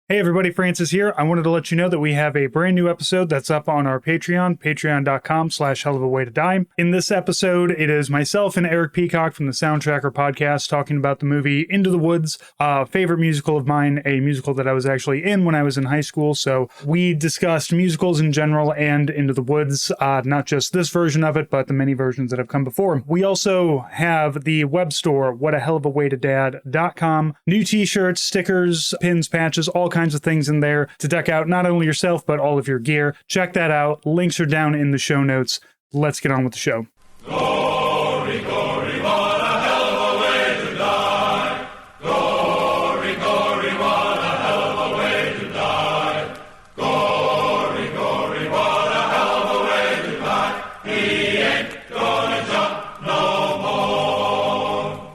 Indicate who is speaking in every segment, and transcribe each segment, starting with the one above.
Speaker 1: Hey everybody, Francis here. I wanted to let you know that we have a brand new episode that's up on our Patreon, patreon.com/hellofawaydodie. In this episode, it is myself and Eric Peacock from the Soundtracker podcast talking about the movie Into the Woods, a favorite musical of mine, a musical that I was actually in when I was in high school. So we discussed musicals in general and Into the Woods, not just this version of it, but the many versions that have come before. We also have the web store, whatahellofawaydodad.com. New t-shirts, stickers, pins, patches, all kinds of things in there to deck out not only yourself but all of your gear. Check that out. Links are down in the show notes. Let's get on with the show.
Speaker 2: Glory, glory, what a hell of a way to die. Glory, glory, what a hell of a way to die. Glory, glory, what a hell of a way to die. He ain't gonna jump no more.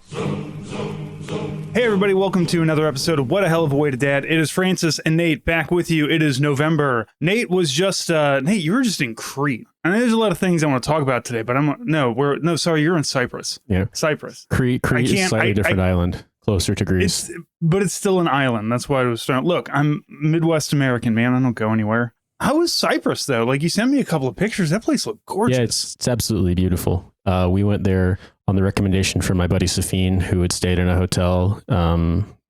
Speaker 2: Zoom, zoom, zoom.
Speaker 1: Hey everybody, welcome to another episode of What a Hell of a Way to Dad. It is Francis and Nate back with you. It is November. Nate was just Nate, you were just in Crete. And there's a lot of things I want to talk about today, but sorry, you're in Cyprus.
Speaker 3: Yeah.
Speaker 1: Cyprus.
Speaker 3: Crete is a slightly different island, closer to Greece.
Speaker 1: But it's still an island. That's why I was starting. Look, I'm Midwest American, man. I don't go anywhere. How was Cyprus though? Like, you sent me a couple of pictures. That place looked gorgeous.
Speaker 3: Yeah, it's absolutely beautiful. We went there on the recommendation from my buddy Safine, who had stayed in a hotel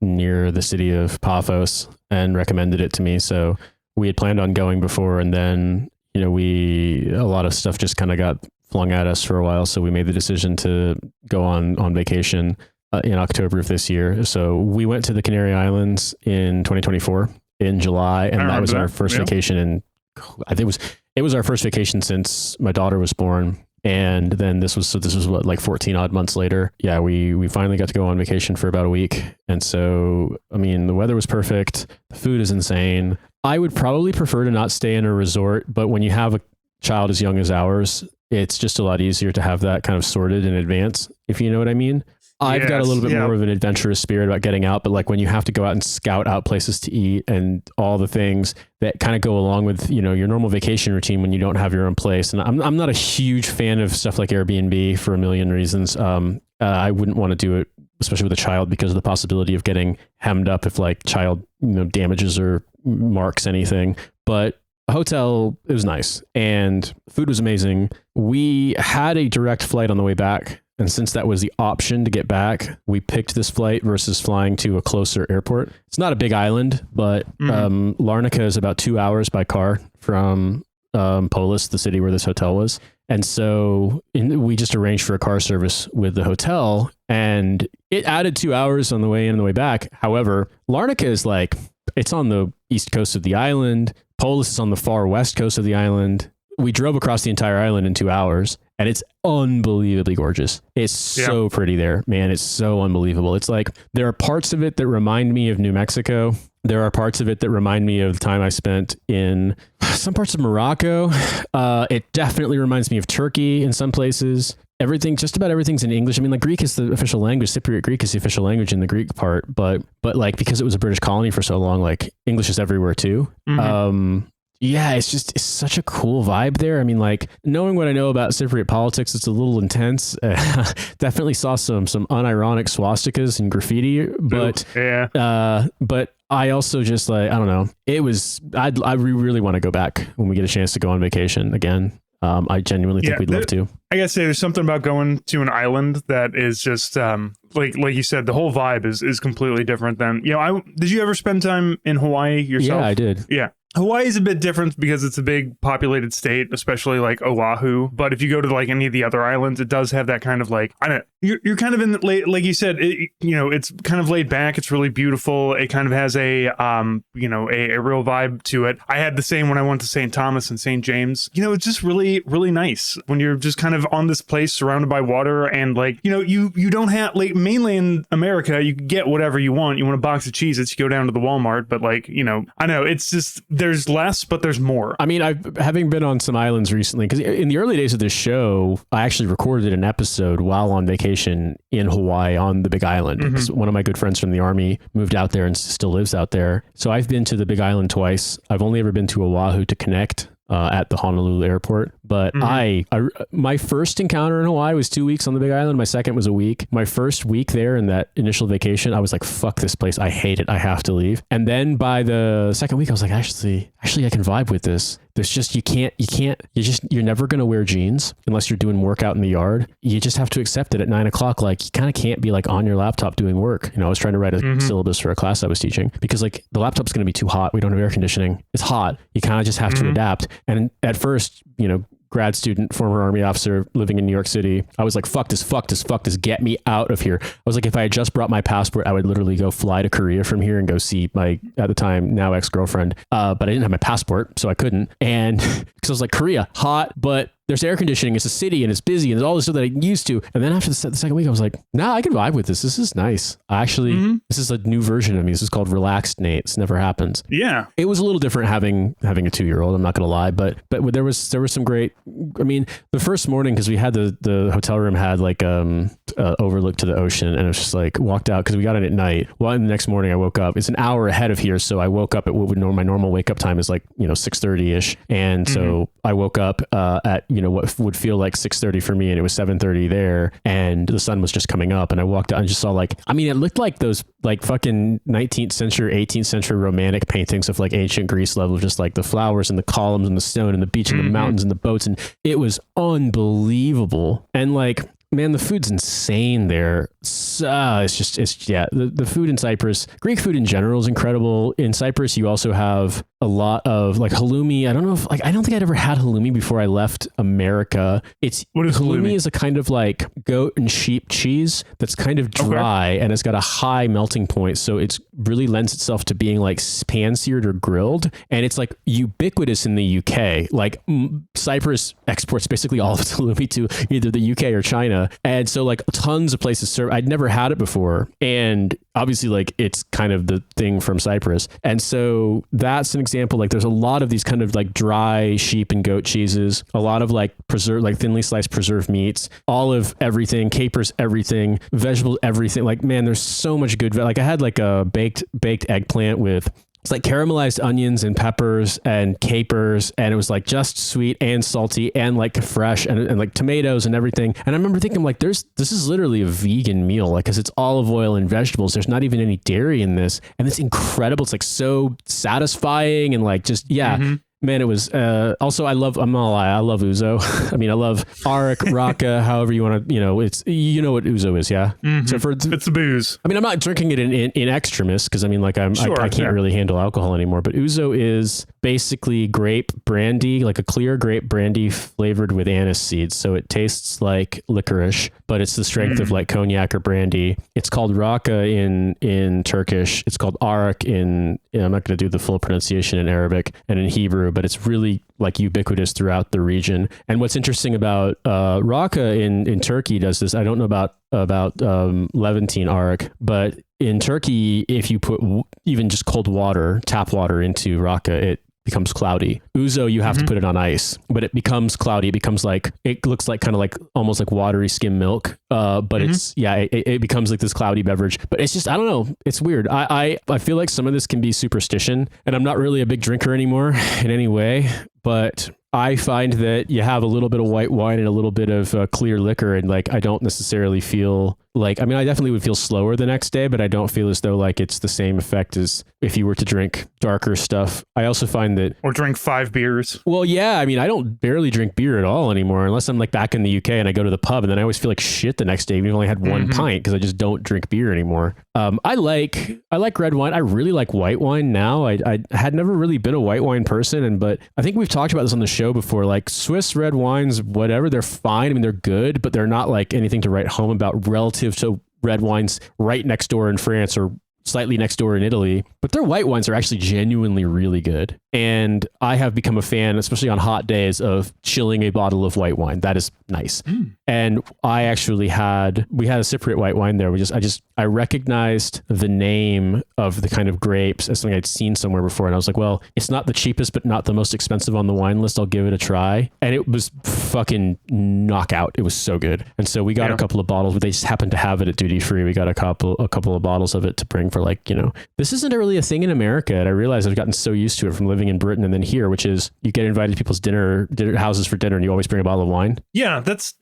Speaker 3: near the city of Paphos and recommended it to me. So we had planned on going before, and then a lot of stuff just kind of got flung at us for a while. So we made the decision to go on vacation in October of this year. So we went to the Canary Islands in 2024 in July, and that was our first vacation. And I think it was our first vacation since my daughter was born. And then this was what, like 14 odd months later. Yeah, we finally got to go on vacation for about a week. And so, I mean, the weather was perfect. The food is insane. I would probably prefer to not stay in a resort, but when you have a child as young as ours, it's just a lot easier to have that kind of sorted in advance, if you know what I mean. I've got a little bit more of an adventurous spirit about getting out, but like when you have to go out and scout out places to eat and all the things that kind of go along with, your normal vacation routine when you don't have your own place. And I'm not a huge fan of stuff like Airbnb for a million reasons. I wouldn't want to do it, especially with a child, because of the possibility of getting hemmed up if like child, damages or marks anything. But a hotel, it was nice and food was amazing. We had a direct flight on the way back. And since that was the option to get back, we picked this flight versus flying to a closer airport. It's not a big island, but Larnaca is about 2 hours by car from Polis, the city where this hotel was. And so we just arranged for a car service with the hotel, and it added 2 hours on the way in and the way back. However, Larnaca is it's on the east coast of the island. Polis is on the far west coast of the island. We drove across the entire island in 2 hours, and it's unbelievably gorgeous. It's so pretty there, man. It's so unbelievable. It's like there are parts of it that remind me of New Mexico. There are parts of it that remind me of the time I spent in some parts of Morocco. It definitely reminds me of Turkey in some places. Just about everything's in English. I mean, like Greek is the official language. Cypriot Greek is the official language in the Greek part, but like because it was a British colony for so long, like English is everywhere too. Yeah, it's such a cool vibe there. I mean, like knowing what I know about Cypriot politics, it's a little intense. Definitely saw some unironic swastikas and graffiti, but but I also just I don't know. I really want to go back when we get a chance to go on vacation again. I genuinely think we'd love to.
Speaker 1: I gotta say, there's something about going to an island that is just like you said, the whole vibe is completely different than did you ever spend time in Hawaii yourself?
Speaker 3: Yeah, I did.
Speaker 1: Yeah. Hawaii is a bit different because it's a big populated state, especially like Oahu. But if you go to like any of the other islands, it does have that kind of like, you're kind of in the, like you said, it's kind of laid back. It's really beautiful. It kind of has a real vibe to it. I had the same when I went to St. Thomas and St. James. It's just really, really nice when you're just kind of on this place surrounded by water and like, you don't have like mainland America, you can get whatever you want. You want a box of Cheez-Its, you go down to the Walmart, but like, I know it's just, there's less, but there's more.
Speaker 3: I mean, having been on some islands recently, because in the early days of this show, I actually recorded an episode while on vacation in Hawaii on the Big Island. Mm-hmm. One of my good friends from the Army moved out there and still lives out there. So I've been to the Big Island twice. I've only ever been to Oahu to connect. at the Honolulu airport. But my first encounter in Hawaii was 2 weeks on the Big Island. My second was a week. My first week there in that initial vacation, I was like, fuck this place. I hate it. I have to leave. And then by the second week, I was like, actually, I can vibe with this. There's just, you're never going to wear jeans unless you're doing workout in the yard. You just have to accept it at 9 o'clock. Like, you kind of can't be like on your laptop doing work. I was trying to write a syllabus for a class I was teaching because like the laptop's going to be too hot. We don't have air conditioning. It's hot. You kind of just have to adapt. And at first, grad student, former Army officer living in New York City, I was like, fuck this, get me out of here. I was like, if I had just brought my passport, I would literally go fly to Korea from here and go see my, at the time, now ex-girlfriend. But I didn't have my passport, so I couldn't. And because I was like, Korea, hot, but there's air conditioning, it's a city and it's busy and there's all this stuff that I'm used to. And then after the second week, I was like, nah, I can vibe with this. This is nice. This is a new version of me. This is called relaxed Nate. This never happens.
Speaker 1: Yeah. It
Speaker 3: was a little different having a 2-year-old. I'm not going to lie, but there was some great, the first morning, cause we had the hotel room had like, overlook to the ocean, and it was just like walked out cause we got in at night. Well, the next morning I woke up, it's an hour ahead of here. So I woke up at what would my normal wake up time is like, 6:30 ish. And so I woke up, at, what would feel like 6:30 for me, and it was 7:30 there, and the sun was just coming up, and I walked out and just saw like, it looked like those like fucking 19th century, 18th century romantic paintings of like ancient Greece level, just like the flowers and the columns and the stone and the beach and the mountains and the boats, and it was unbelievable. And like, man, the food's insane there. The food in Cyprus, Greek food in general is incredible. In Cyprus, you also have a lot of like halloumi. I don't think I'd ever had halloumi before I left America.
Speaker 1: What is halloumi?
Speaker 3: Is a kind of like goat and sheep cheese that's kind of dry and it's got a high melting point. So it's really lends itself to being like pan-seared or grilled. And it's like ubiquitous in the UK. Like Cyprus exports basically all of its halloumi to either the UK or China. And so like tons of places serve. I'd never had it before. And obviously like it's kind of the thing from Cyprus. And so that's an example. Like there's a lot of these kind of like dry sheep and goat cheeses, a lot of like preserved, like thinly sliced preserved meats, olive everything, capers everything, vegetable everything. Like, man, there's so much good. Like I had like a baked eggplant with, it's like caramelized onions and peppers and capers, and it was like just sweet and salty and like fresh and like tomatoes and everything. And I remember thinking like, this is literally a vegan meal, like, cause it's olive oil and vegetables. There's not even any dairy in this, and it's incredible. It's like so satisfying and like just Man, it was also I'm not gonna lie, I love ouzo. I love arak, raka, however you want to, it's what ouzo is, yeah. So
Speaker 1: it's a booze. I'm
Speaker 3: not drinking it in extremis because I can't really handle alcohol anymore. But ouzo is basically grape brandy, like a clear grape brandy flavored with anise seeds. So it tastes like licorice, but it's the strength of like cognac or brandy. It's called raka in Turkish. It's called arak I'm not going to do the full pronunciation in Arabic and in Hebrew, but it's really like ubiquitous throughout the region. And what's interesting about raka in Turkey does this. I don't know about Levantine arak, but in Turkey, if you put even just cold water, tap water into raka, it becomes cloudy. Ouzo, you have to put it on ice, but it becomes cloudy. It becomes like, it looks like kind of like almost like watery skim milk. But it becomes like this cloudy beverage, but it's just, I don't know. It's weird. I feel like some of this can be superstition, and I'm not really a big drinker anymore in any way, but I find that you have a little bit of white wine and a little bit of clear liquor, and like, I don't necessarily feel like, I definitely would feel slower the next day, but I don't feel as though like it's the same effect as if you were to drink darker stuff. I also find that...
Speaker 1: Or drink 5 beers.
Speaker 3: Well, yeah, I don't barely drink beer at all anymore, unless I'm like back in the UK and I go to the pub, and then I always feel like shit the next day, even if I only had one pint, because I just don't drink beer anymore. I like red wine. I really like white wine now. I had never really been a white wine person, but I think we've talked about this on the show before. Like Swiss red wines, whatever, they're fine. They're good, but they're not like anything to write home about relative to red wines right next door in France or slightly next door in Italy. But their white wines are actually genuinely really good. And I have become a fan, especially on hot days, of chilling a bottle of white wine. That is nice. And I actually we had a Cypriot white wine there. I recognized the name of the kind of grapes as something I'd seen somewhere before. And I was like, well, it's not the cheapest, but not the most expensive on the wine list. I'll give it a try. And it was fucking knockout. It was so good. And so we got a couple of bottles, but they just happened to have it at duty free. We got a couple of bottles of it to bring for like, this isn't really a thing in America. And I realized I've gotten so used to it from living living in Britain and then here, which is you get invited to people's dinner houses for dinner and you always bring a bottle of wine.
Speaker 1: Yeah, that's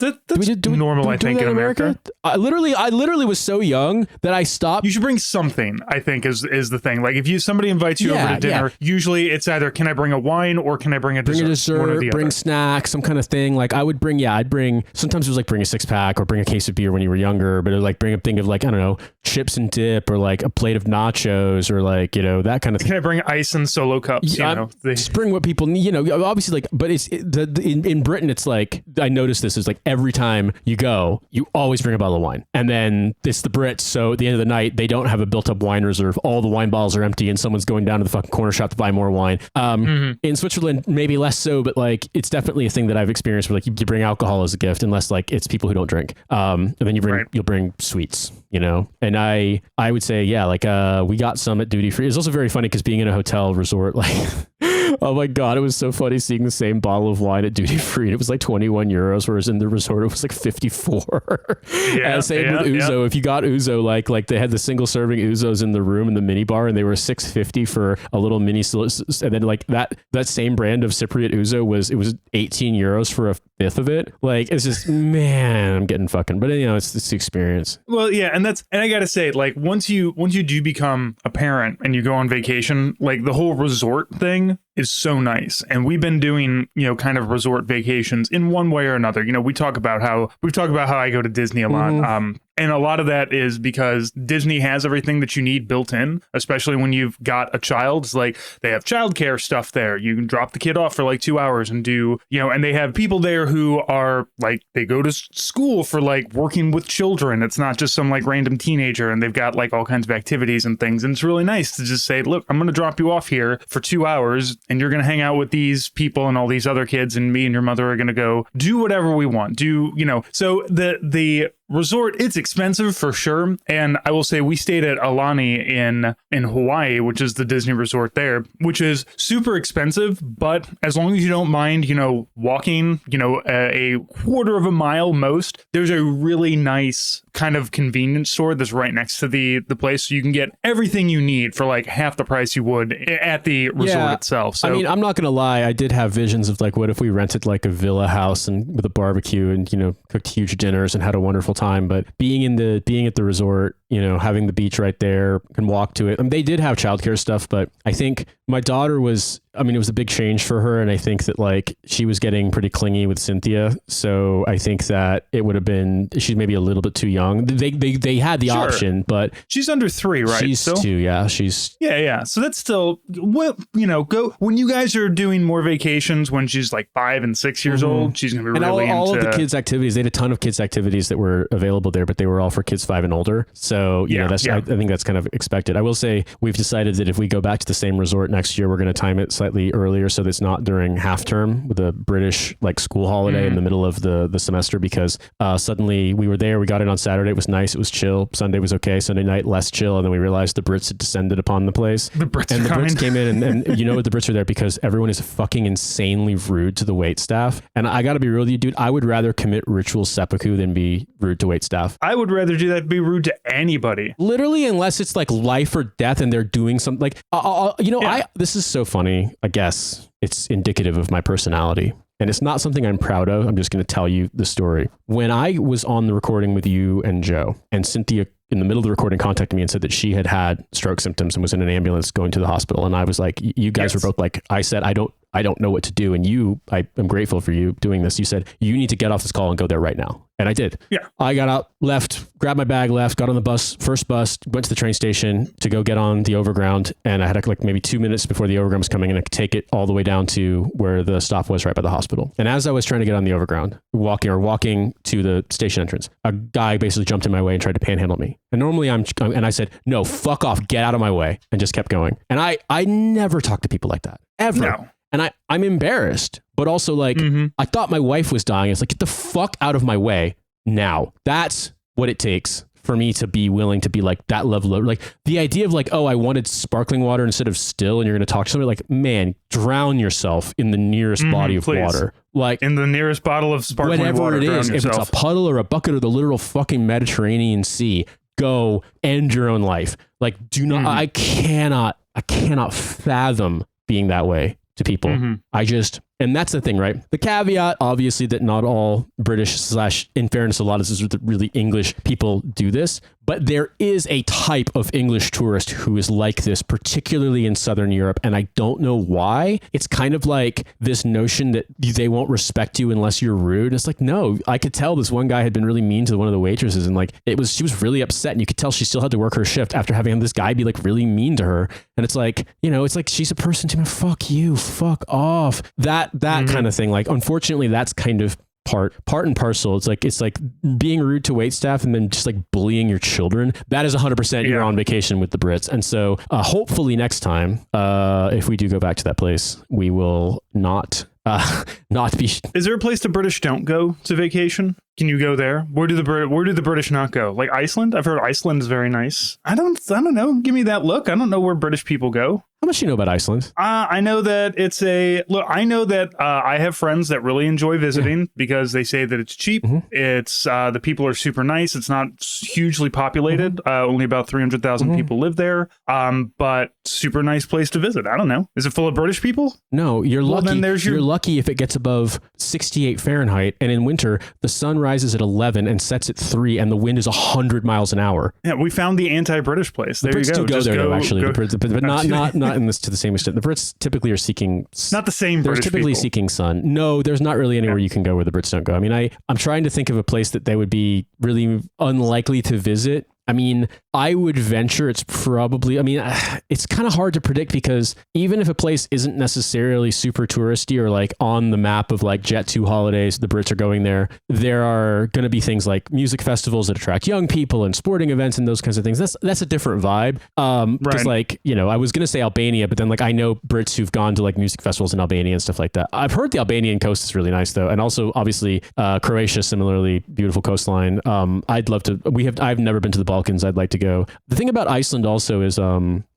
Speaker 1: normal, I think, in America.
Speaker 3: I literally was so young that I stopped.
Speaker 1: You should bring something, I think, is the thing. Like if somebody invites you over to dinner, usually it's either can I bring a wine or can I bring a dessert?
Speaker 3: Bring snacks, some kind of thing. Like I'd bring sometimes it was like bring a 6-pack or bring a case of beer when you were younger, but it was like bring a thing of like, I don't know, chips and dip or like a plate of nachos or like, that kind of thing.
Speaker 1: Can I bring ice and solo cups?
Speaker 3: Just bring what people need, obviously like, but in Britain, it's like, I noticed this is like every time you go, you always bring a bottle of wine. And then it's the Brits. So at the end of the night, they don't have a built up wine reserve. All the wine bottles are empty and someone's going down to the fucking corner shop to buy more wine. In Switzerland, maybe less so, but like, it's definitely a thing that I've experienced where like you bring alcohol as a gift, unless like it's people who don't drink. And then you'll bring sweets, and I would say, yeah, like, we got some at duty free. It's also very funny because being in a hotel resort, like, oh my God, it was so funny seeing the same bottle of wine at duty free. And it was like 21 euros, whereas in the resort, it was like 54. And same with Ouzo. If you got Ouzo, like they had the single serving Ouzos in the room in the mini bar and they were $6.50 for a little mini. And then like that same brand of Cypriot Ouzo was 18 euros for a fifth of it. Like, it's just, man, I'm getting fucking, but it's the experience.
Speaker 1: Well, yeah. And I gotta say, like, once you do become a parent and you go on vacation, like the whole resort thing is so nice. And we've been doing, kind of resort vacations in one way or another. We talk about how I go to Disney a lot. And a lot of that is because Disney has everything that you need built in, especially when you've got a child. It's like they have childcare stuff there. You can drop the kid off for like 2 hours and do, and they have people there who are like, they go to school for like working with children. It's not just some like random teenager, and they've got like all kinds of activities and things. And it's really nice to just say, look, I'm going to drop you off here for 2 hours and you're going to hang out with these people and all these other kids, and me and your mother are going to go do whatever we want. So the resort, it's expensive for sure. And I will say we stayed at Aulani in Hawaii, which is the Disney resort there, which is super expensive. But as long as you don't mind, walking, a quarter of a mile most, there's a really nice kind of convenience store that's right next to the place. So you can get everything you need for like half the price you would at the resort itself. So,
Speaker 3: I mean, I'm not going to lie. I did have visions of like, what if we rented like a villa house and with a barbecue and, cooked huge dinners and had a wonderful time. But being at the resort, having the beach right there, can walk to it. I mean, they did have childcare stuff, but I think my daughter it was a big change for her. And I think that like she was getting pretty clingy with Cynthia. So I think that it would have been, she's maybe a little bit too young. They had the option, but
Speaker 1: she's under 3, right?
Speaker 3: She's 2. Yeah.
Speaker 1: Yeah. So that's still, go when you guys are doing more vacations when she's like 5 and 6 years old, she's going to be really into
Speaker 3: all of the kids activities. They had a ton of kids activities that were available there, but they were all for kids 5 and older. So, I think that's kind of expected. I will say we've decided that if we go back to the same resort next year, we're going to time it slightly earlier so that it's not during half term with a British like school holiday in the middle of the semester, because suddenly we were there, we got in on Saturday, it was nice, it was chill. Sunday was okay, Sunday night less chill, and then we realized the Brits had descended upon the place.
Speaker 1: The Brits
Speaker 3: came in and the Brits are there because everyone is fucking insanely rude to the wait staff. And I got to be real with you, dude, I would rather commit ritual seppuku than be rude to wait staff.
Speaker 1: I would rather do that, be rude to anybody.
Speaker 3: Literally, unless it's like life or death and they're doing something like, this is so funny. I guess it's indicative of my personality. And it's not something I'm proud of. I'm just going to tell you the story. When I was on the recording with you and Joe, and Cynthia in the middle of the recording contacted me and said that she had stroke symptoms and was in an ambulance going to the hospital. And I was like, you guys were both like, I said, I don't know what to do. And I am grateful for you doing this. You said, you need to get off this call and go there right now. And I did.
Speaker 1: Yeah.
Speaker 3: I got out, left, grabbed my bag, left, got on the first bus, went to the train station to go get on the overground. And I had like maybe 2 minutes before the overground was coming, and I could take it all the way down to where the stop was right by the hospital. And as I was trying to get on the overground, walking to the station entrance, a guy basically jumped in my way and tried to panhandle me. And normally and I said, no, fuck off, get out of my way, and just kept going. And I never talk to people like that, ever.
Speaker 1: No.
Speaker 3: And I'm embarrassed, but also like, I thought my wife was dying. It's like, get the fuck out of my way now. That's what it takes for me to be willing to be like that level of like the idea of like, oh, I wanted sparkling water instead of still. And you're going to talk to somebody like, man, drown yourself in the nearest body of water. Like
Speaker 1: in the nearest bottle of sparkling
Speaker 3: whatever
Speaker 1: water.
Speaker 3: Whatever it is, if it's a puddle or a bucket or the literal fucking Mediterranean Sea, go end your own life. Like do not, I cannot fathom being that way to people. And that's the thing, right? The caveat, obviously, that not all British / in fairness, a lot of this is really English people do this, but there is a type of English tourist who is like this, particularly in Southern Europe. And I don't know why. It's kind of like this notion that they won't respect you unless you're rude. It's like, no, I could tell this one guy had been really mean to one of the waitresses, and like she was really upset, and you could tell she still had to work her shift after having this guy be like really mean to her. And it's like, it's like she's a person to me. Fuck you, fuck off. That kind of thing. Like, unfortunately, that's kind of part and parcel. It's like being rude to waitstaff and then just like bullying your children. That is 100% you're on vacation with the Brits. And so hopefully next time, if we do go back to that place, we will not be.
Speaker 1: Is there a place the British don't go to vacation? Can you go there? Where do the British not go? Like Iceland? I've heard Iceland is very nice. I don't know. Give me that look. I don't know where British people go.
Speaker 3: How much do you know about Iceland?
Speaker 1: I know that I know that I have friends that really enjoy visiting because they say that it's cheap. It's the people are super nice. It's not hugely populated. Only about 300,000 people live there. But super nice place to visit. I don't know. Is it full of British people?
Speaker 3: No, you're lucky. Then you're lucky if it gets above 68 Fahrenheit. And in winter, the sun rises at 11 and sets at 3, and the wind is 100 miles an hour.
Speaker 1: Yeah, we found the anti-British place. There you go.
Speaker 3: Do go there, though, actually. The Brits, but not in this to the same extent. The Brits typically are seeking
Speaker 1: not the same.
Speaker 3: They're
Speaker 1: British
Speaker 3: typically
Speaker 1: people.
Speaker 3: seeking sun. No, there's not really anywhere you can go where the Brits don't go. I mean, I'm trying to think of a place that they would be really unlikely to visit. I mean, I would venture it's probably, it's kind of hard to predict because even if a place isn't necessarily super touristy or like on the map of like Jet 2 holidays, the Brits are going there, there are going to be things like music festivals that attract young people and sporting events and those kinds of things. That's a different vibe. Because like, I was going to say Albania, but then like I know Brits who've gone to like music festivals in Albania and stuff like that. I've heard the Albanian coast is really nice though. And also obviously Croatia, similarly beautiful coastline. I'd love to, I've never been to the Balkans. I'd like to go. The thing about Iceland also is,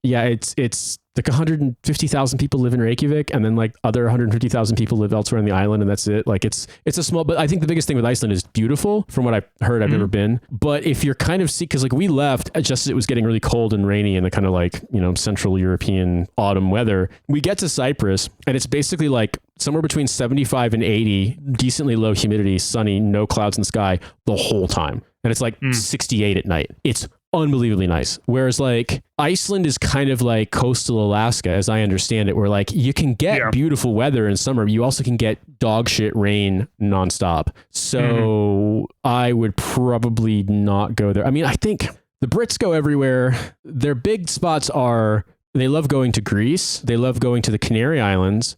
Speaker 3: it's like 150,000 people live in Reykjavik, and then like other 150,000 people live elsewhere on the island, and that's it. Like it's a small, but I think the biggest thing with Iceland is beautiful from what I've heard. I've never been, but if you're kind of because like we left just as it was getting really cold and rainy in the kind of like, Central European autumn weather, we get to Cyprus and it's basically like somewhere between 75 and 80, decently low humidity, sunny, no clouds in the sky the whole time. And it's like 68 at night. It's unbelievably nice. Whereas like Iceland is kind of like coastal Alaska, as I understand it, where like you can get beautiful weather in summer, but you also can get dog shit rain nonstop. So I would probably not go there. I mean, I think the Brits go everywhere. Their big spots are, they love going to Greece. They love going to the Canary Islands.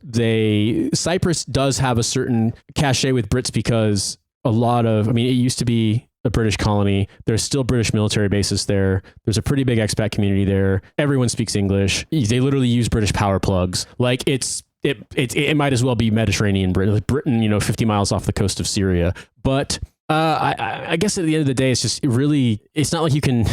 Speaker 3: Cyprus does have a certain cachet with Brits because it used to be a British colony. There's still British military bases there. There's a pretty big expat community there. Everyone speaks English. They literally use British power plugs. Like it might as well be Mediterranean Britain, like Britain, 50 miles off the coast of Syria. But I guess at the end of the day, it's just it's not like you can.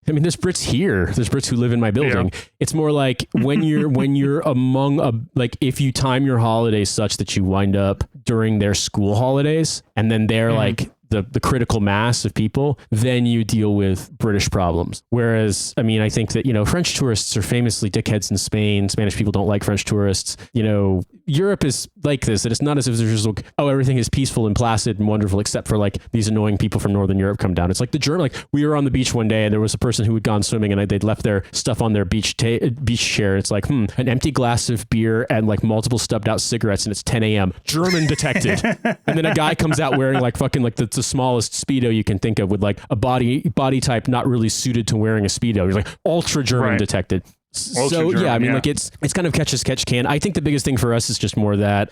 Speaker 3: There's Brits here. There's Brits who live in my building. Yeah. It's more like when you're among if you time your holidays such that you wind up during their school holidays, and then they're like the critical mass of people, then you deal with British problems. Whereas, I think that, French tourists are famously dickheads in Spain. Spanish people don't like French tourists. Europe is like this, that it's not as if there's just like, everything is peaceful and placid and wonderful, except for like these annoying people from Northern Europe come down. It's like the German, like we were on the beach one day and there was a person who had gone swimming and they'd left their stuff on their beach chair. It's like, an empty glass of beer and like multiple stubbed out cigarettes, and it's 10 a.m. German detected. And then a guy comes out wearing like fucking like the smallest Speedo you can think of, with like a body type not really suited to wearing a Speedo. He's like ultra German detected. So German, like it's kind of catch as catch can. I think the biggest thing for us is just more that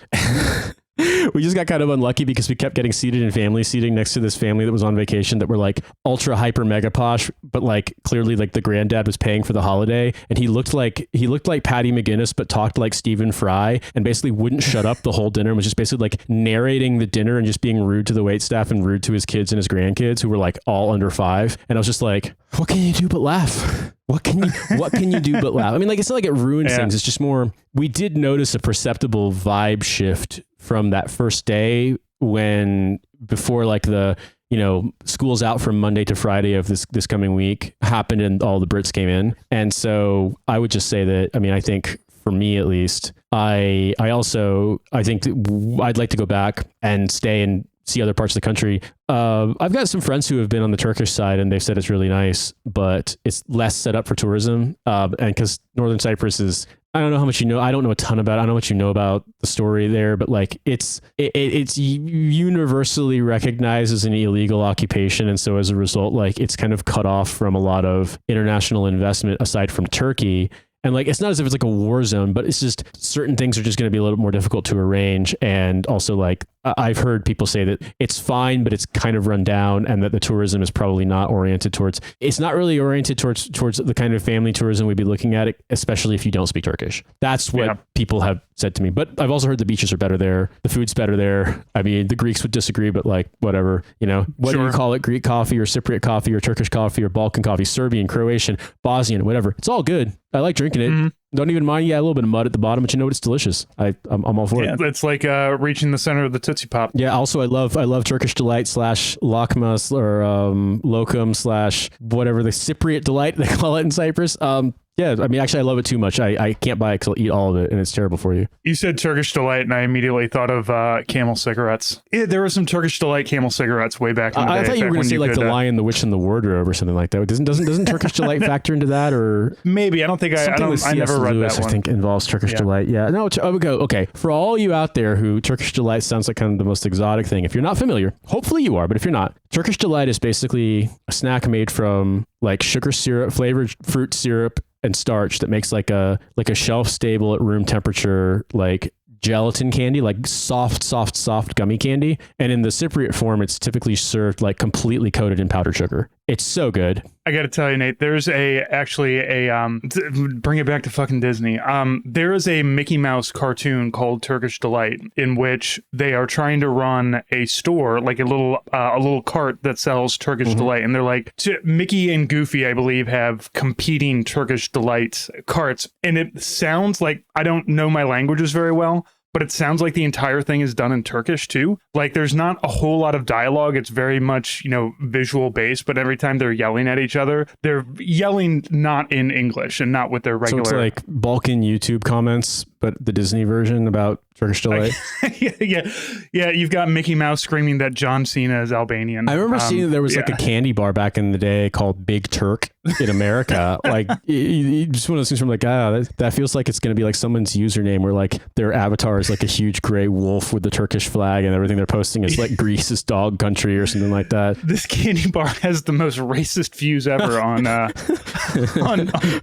Speaker 3: we just got kind of unlucky because we kept getting seated in family seating next to this family that was on vacation that were like ultra hyper mega posh, but like clearly like the granddad was paying for the holiday, and he looked like Patty McGinnis but talked like Stephen Fry and basically wouldn't shut up the whole dinner and was just basically like narrating the dinner and just being rude to the waitstaff and rude to his kids and his grandkids who were like all under 5. And I was just like, what can you do but laugh? What can you do but laugh? It's not like it ruins things. It's just more, we did notice a perceptible vibe shift from that first day before like the, school's out from Monday to Friday of this coming week happened and all the Brits came in. And so I would just say that, I think for me at least. I think I'd like to go back and stay and see other parts of the country. I've got some friends who have been on the Turkish side and they've said it's really nice, but it's less set up for tourism. And because Northern Cyprus is, I don't know how much you know. I don't know a ton about it. I don't know what you know about the story there, but like it's universally recognized as an illegal occupation. And so as a result, like it's kind of cut off from a lot of international investment aside from Turkey. And like, it's not as if it's like a war zone, but it's just certain things are just going to be a little more difficult to arrange. And also like, I've heard people say that it's fine, but it's kind of run down and that the tourism is probably not oriented towards, it's not really oriented towards the kind of family tourism we'd be looking at, especially if you don't speak Turkish. That's what people have said to me. But I've also heard the beaches are better there. The food's better there. I mean, the Greeks would disagree, but like, whatever, you know, whether you call it Greek coffee or Cypriot coffee or Turkish coffee or Balkan coffee, Serbian, Croatian, Bosnian, whatever. It's all good. I like drinking it. Mm-hmm. Don't even mind. Yeah, a little bit of mud at the bottom, but you know what? It's delicious. I'm all for it.
Speaker 1: It's like reaching the center of the Tootsie Pop.
Speaker 3: Yeah. Also, I love Turkish delight / lakma or lokum / whatever the Cypriot delight they call it in Cyprus. Yeah, I mean, actually, I love it too much. I can't buy it because I'll eat all of it, and it's terrible for you.
Speaker 1: You said Turkish Delight, and I immediately thought of Camel cigarettes. Yeah, there were some Turkish Delight Camel cigarettes way back in the day.
Speaker 3: I thought you were going to say like The Lion, the Witch, and the Wardrobe or something like that. Doesn't Turkish Delight factor into that? Or
Speaker 1: maybe. I don't think I never read Lewis, that one.
Speaker 3: I think involves Turkish Delight. Yeah. No, I would go, okay, for all you out there who Turkish Delight sounds like kind of the most exotic thing, if you're not familiar, hopefully you are, but if you're not, Turkish Delight is basically a snack made from like sugar syrup, flavored fruit syrup, and starch that makes like a shelf stable at room temperature, like gelatin candy, like soft gummy candy. And in the Cypriot form, it's typically served like completely coated in powdered sugar. It's so good.
Speaker 1: I got to tell you, Nate, there's actually bring it back to fucking Disney. There is a Mickey Mouse cartoon called Turkish Delight in which they are trying to run a store, like a little cart that sells Turkish Delight. And they're like, Mickey and Goofy, I believe, have competing Turkish Delight carts. And it sounds like, I don't know my languages very well, but it sounds like the entire thing is done in Turkish too. Like there's not a whole lot of dialogue. It's very much, visual based, but every time they're yelling at each other, they're yelling not in English and not with their regular.
Speaker 3: So it's like Balkan YouTube comments, but the Disney version about Turkish Delight.
Speaker 1: Yeah. You've got Mickey Mouse screaming that John Cena is Albanian.
Speaker 3: I remember seeing that there was like a candy bar back in the day called Big Turk in America. Like just one of those things from like, that feels like it's going to be like someone's username where like their avatar is like a huge gray wolf with the Turkish flag and everything they're posting is like Greece's dog country or something like that.
Speaker 1: This candy bar has the most racist views ever on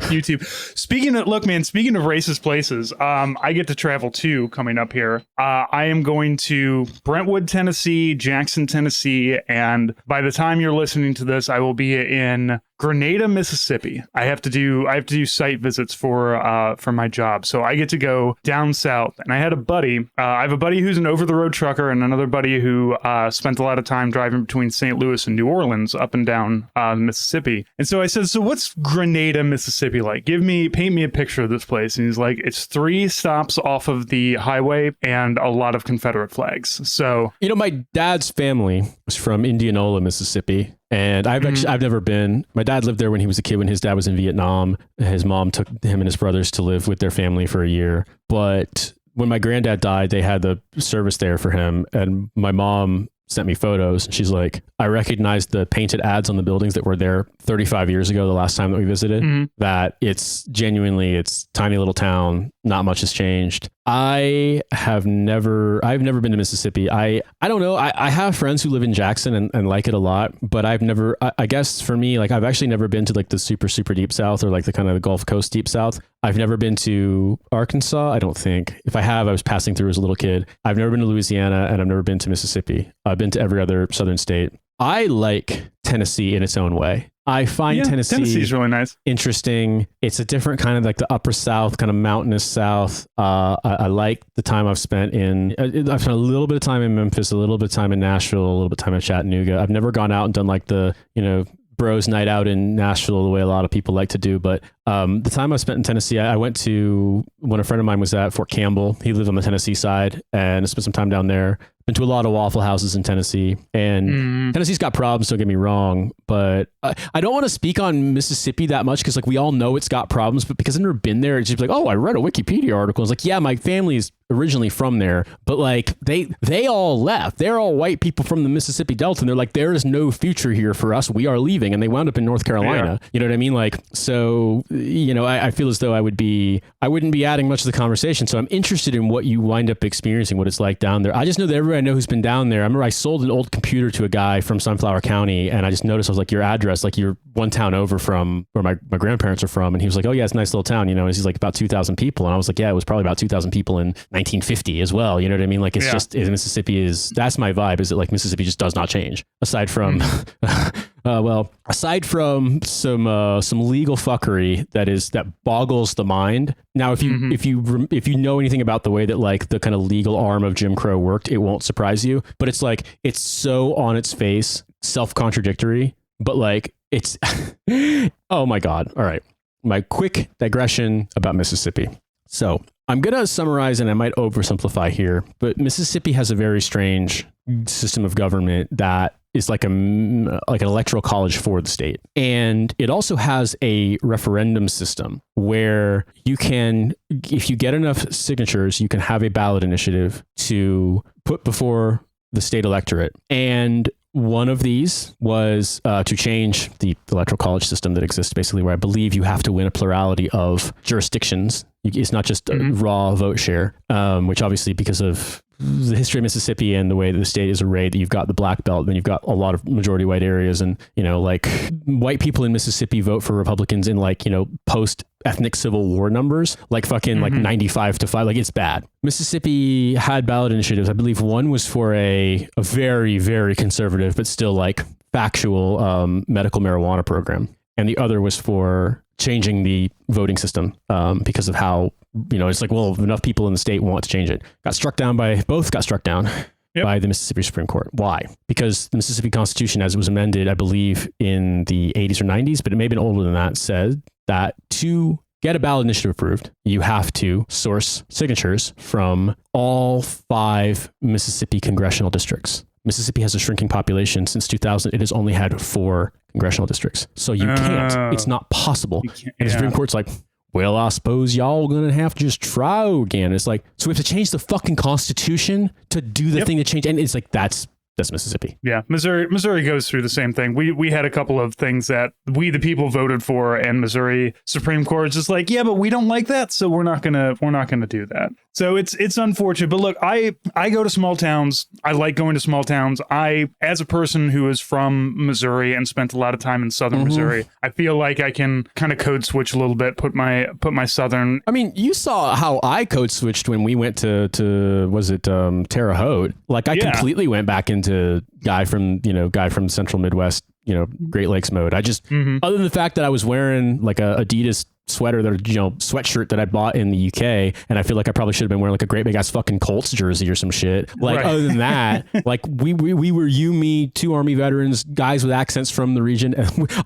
Speaker 1: YouTube. Speaking of racist places, I get to travel too coming up here. I am going to Brentwood, Tennessee, Jackson, Tennessee, and by the time you're listening to this, I will be in Grenada, Mississippi. I have to do site visits for my job, so I get to go down south. And I had a buddy. I have a buddy who's an over-the-road trucker, and another buddy who spent a lot of time driving between St. Louis and New Orleans, up and down Mississippi. And so I said, "So what's Grenada, Mississippi like? Paint me a picture of this place." And he's like, "It's 3 stops off of the highway and a lot of Confederate flags." So
Speaker 3: my dad's family was from Indianola, Mississippi. And I've never been. My dad lived there when he was a kid, when his dad was in Vietnam. His mom took him and his brothers to live with their family for a year. But when my granddad died, they had the service there for him. And my mom sent me photos. She's like, I recognized the painted ads on the buildings that were there 35 years ago, the last time that we visited, that it's tiny little town. Not much has changed. I've never been to Mississippi. I don't know. I have friends who live in Jackson and like it a lot, but I guess for me, like I've actually never been to like the super, super deep South or like the kind of the Gulf Coast deep South. I've never been to Arkansas. I don't think. If I have, I was passing through as a little kid. I've never been to Louisiana and I've never been to Mississippi. I've been to every other southern state. I like Tennessee in its own way. I find
Speaker 1: Tennessee's really nice.
Speaker 3: Interesting. It's a different kind of like the upper South, kind of mountainous South. I like the time I've spent I've spent a little bit of time in Memphis, a little bit of time in Nashville, a little bit of time in Chattanooga. I've never gone out and done like the, bros night out in Nashville the way a lot of people like to do. But the time I spent in Tennessee, I went to when a friend of mine was at Fort Campbell. He lived on the Tennessee side, and I spent some time down there. Been to a lot of Waffle Houses in Tennessee, and Tennessee's got problems, don't get me wrong, but I don't want to speak on Mississippi that much because like we all know it's got problems, but because I've never been there, it's just like, oh, I read a Wikipedia article. It's like, yeah, my family's originally from there, but like they all left. They're all white people from the Mississippi Delta, and they're like, there is no future here for us. We are leaving, and they wound up in North Carolina. Yeah. You know what I mean? Like, so I feel as though I wouldn't be adding much to the conversation. So I'm interested in what you wind up experiencing, what it's like down there. I just know that everybody I know who's been down there. I remember I sold an old computer to a guy from Sunflower County, and I just noticed, I was like, your address, like you're one town over from where my grandparents are from. And he was like, oh yeah, it's a nice little town, and he's like about 2,000 people. And I was like, yeah, it was probably about 2,000 people in 1950 as well. You know what I mean? Like it's just, Mississippi that's my vibe, is it like Mississippi just does not change aside from, aside from some legal fuckery that boggles the mind. Now, if you know anything about the way that like the kind of legal arm of Jim Crow worked, it won't surprise you. But it's like, it's so on its face, self-contradictory, but like it's, oh my God. All right. My quick digression about Mississippi. So I'm going to summarize, and I might oversimplify here, but Mississippi has a very strange system of government that is like an electoral college for the state. And it also has a referendum system where you can, if you get enough signatures, you can have a ballot initiative to put before the state electorate. And one of these was to change the electoral college system that exists, basically, where I believe you have to win a plurality of jurisdictions. It's not just a raw vote share, which obviously, because of the history of Mississippi and the way that the state is arrayed, you've got the black belt, then you've got a lot of majority white areas, and like white people in Mississippi vote for Republicans in like post ethnic civil war numbers, like fucking like 95-5, like it's bad. Mississippi had ballot initiatives. I believe one was for a very, very conservative but still like factual medical marijuana program, and the other was for changing the voting system because of how it's like, well, enough people in the state want to change it. Both got struck down by the Mississippi Supreme Court. Why? Because the Mississippi Constitution, as it was amended, I believe in the 80s or 90s, but it may have been older than that, said that to get a ballot initiative approved, you have to source signatures from all 5 Mississippi congressional districts. Mississippi has a shrinking population. Since 2000, it has only had 4 congressional districts. So you can't. It's not possible. And the Supreme Court's like, well, I suppose y'all gonna have to just try again. It's like, so we have to change the fucking Constitution to do the thing to change. And it's like, that's Mississippi.
Speaker 1: Yeah, Missouri goes through the same thing. We had a couple of things that we the people voted for, and Missouri Supreme Court is just like, yeah, but we don't like that, so we're not gonna do that. So it's unfortunate. But look, I go to small towns. I like going to small towns. I, as a person who is from Missouri and spent a lot of time in southern Missouri, I feel like I can kind of code switch a little bit, put my southern.
Speaker 3: I mean, you saw how I code switched when we went to was it Terre Haute? Like I completely went back into guy from Central Midwest, Great Lakes mode. I just, other than the fact that I was wearing like a Adidas sweater sweatshirt that I bought in the UK, and I feel like I probably should have been wearing like a great big ass fucking Colts jersey or some shit. Like other than that, like we were me, 2 Army veterans, guys with accents from the region.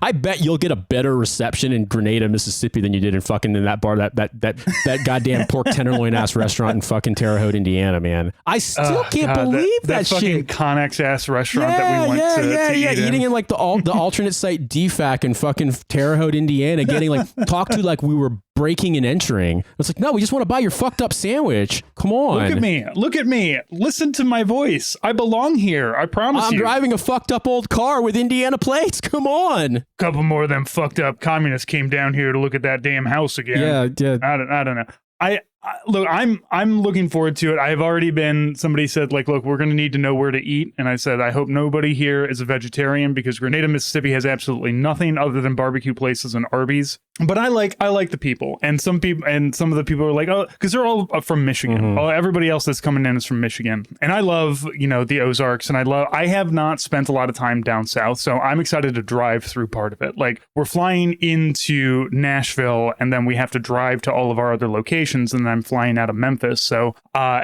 Speaker 3: I bet you'll get a better reception in Grenada, Mississippi than you did in that bar, that goddamn pork tenderloin ass restaurant in fucking Terre Haute, Indiana, man. I still can't believe that shit.
Speaker 1: Fucking Connex ass restaurant that we went to
Speaker 3: eating in like the alternate site DFAC in fucking Terre Haute, Indiana, getting like talked to like we were breaking and entering. It's like, no, we just want to buy your fucked up sandwich. Come on.
Speaker 1: Look at me. Listen to my voice. I belong here. I promise
Speaker 3: I'm driving a fucked up old car with Indiana plates. Come on.
Speaker 1: Couple more of them fucked up communists came down here to look at that damn house again.
Speaker 3: Yeah.
Speaker 1: I don't know. Look, I'm looking forward to it. I've already been, somebody said like, look, we're going to need to know where to eat. And I said, I hope nobody here is a vegetarian, because Grenada, Mississippi has absolutely nothing other than barbecue places and Arby's. But I like the people, and some of the people are like, oh, because they're all from Michigan. Everybody else that's coming in is from Michigan. And I love, the Ozarks, and I have not spent a lot of time down south. So I'm excited to drive through part of it. Like we're flying into Nashville, and then we have to drive to all of our other locations, and then I'm flying out of Memphis. So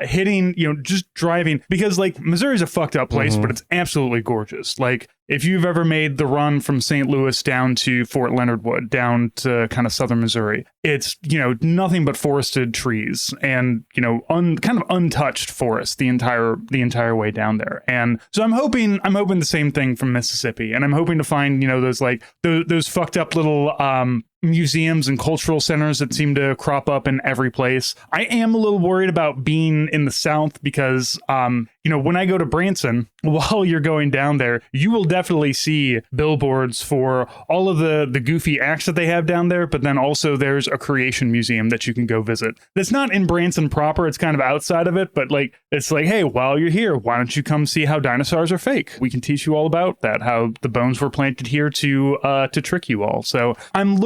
Speaker 1: hitting, just driving, because like Missouri's a fucked up place, but it's absolutely gorgeous. Like if you've ever made the run from St. Louis down to Fort Leonard Wood, down to kind of southern Missouri, it's, nothing but forested trees and, kind of untouched forest the entire way down there. And so I'm hoping the same thing from Mississippi. And I'm hoping to find, those fucked up little museums and cultural centers that seem to crop up in every place. I am a little worried about being in the South because, when I go to Branson, while you're going down there, you will definitely see billboards for all of the goofy acts that they have down there. But then also there's a creation museum that you can go visit. That's not in Branson proper. It's kind of outside of it. But it's like, hey, while you're here, why don't you come see how dinosaurs are fake? We can teach you all about that, how the bones were planted here to trick you all. So I'm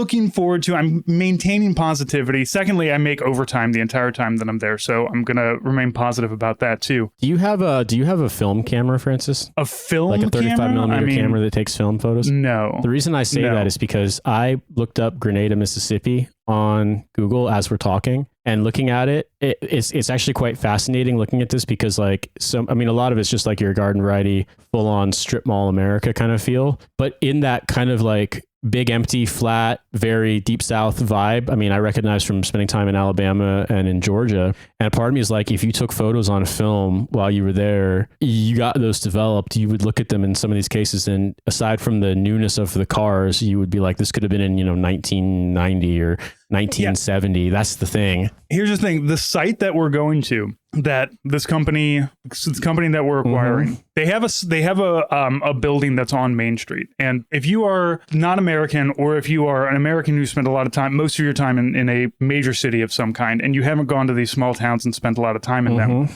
Speaker 1: maintaining positivity. Secondly, I make overtime the entire time that I'm there. So I'm going to remain positive about that too.
Speaker 3: Do you have a film camera, Francis?
Speaker 1: A film
Speaker 3: like a 35
Speaker 1: camera?
Speaker 3: millimeter camera that takes film photos?
Speaker 1: No.
Speaker 3: The reason I say that is because I looked up Grenada, Mississippi on Google as we're talking, and looking at it's actually quite fascinating looking at this because a lot of it's just like your garden variety, full on strip mall America kind of feel, but in that kind of like big, empty, flat, very deep South vibe. I mean, I recognize from spending time in Alabama and in Georgia. And a part of me is like, if you took photos on film while you were there, you got those developed, you would look at them in some of these cases. And aside from the newness of the cars, you would be like, this could have been in, 1990 or 1970. Yeah. That's the thing. Here's
Speaker 1: the thing. The site that we're going to, that this company that we're acquiring, they have a building that's on Main Street. And if you are not American, or if you are an American who spent a lot of time, most of your time in a major city of some kind, and you haven't gone to these small towns and spent a lot of time in them,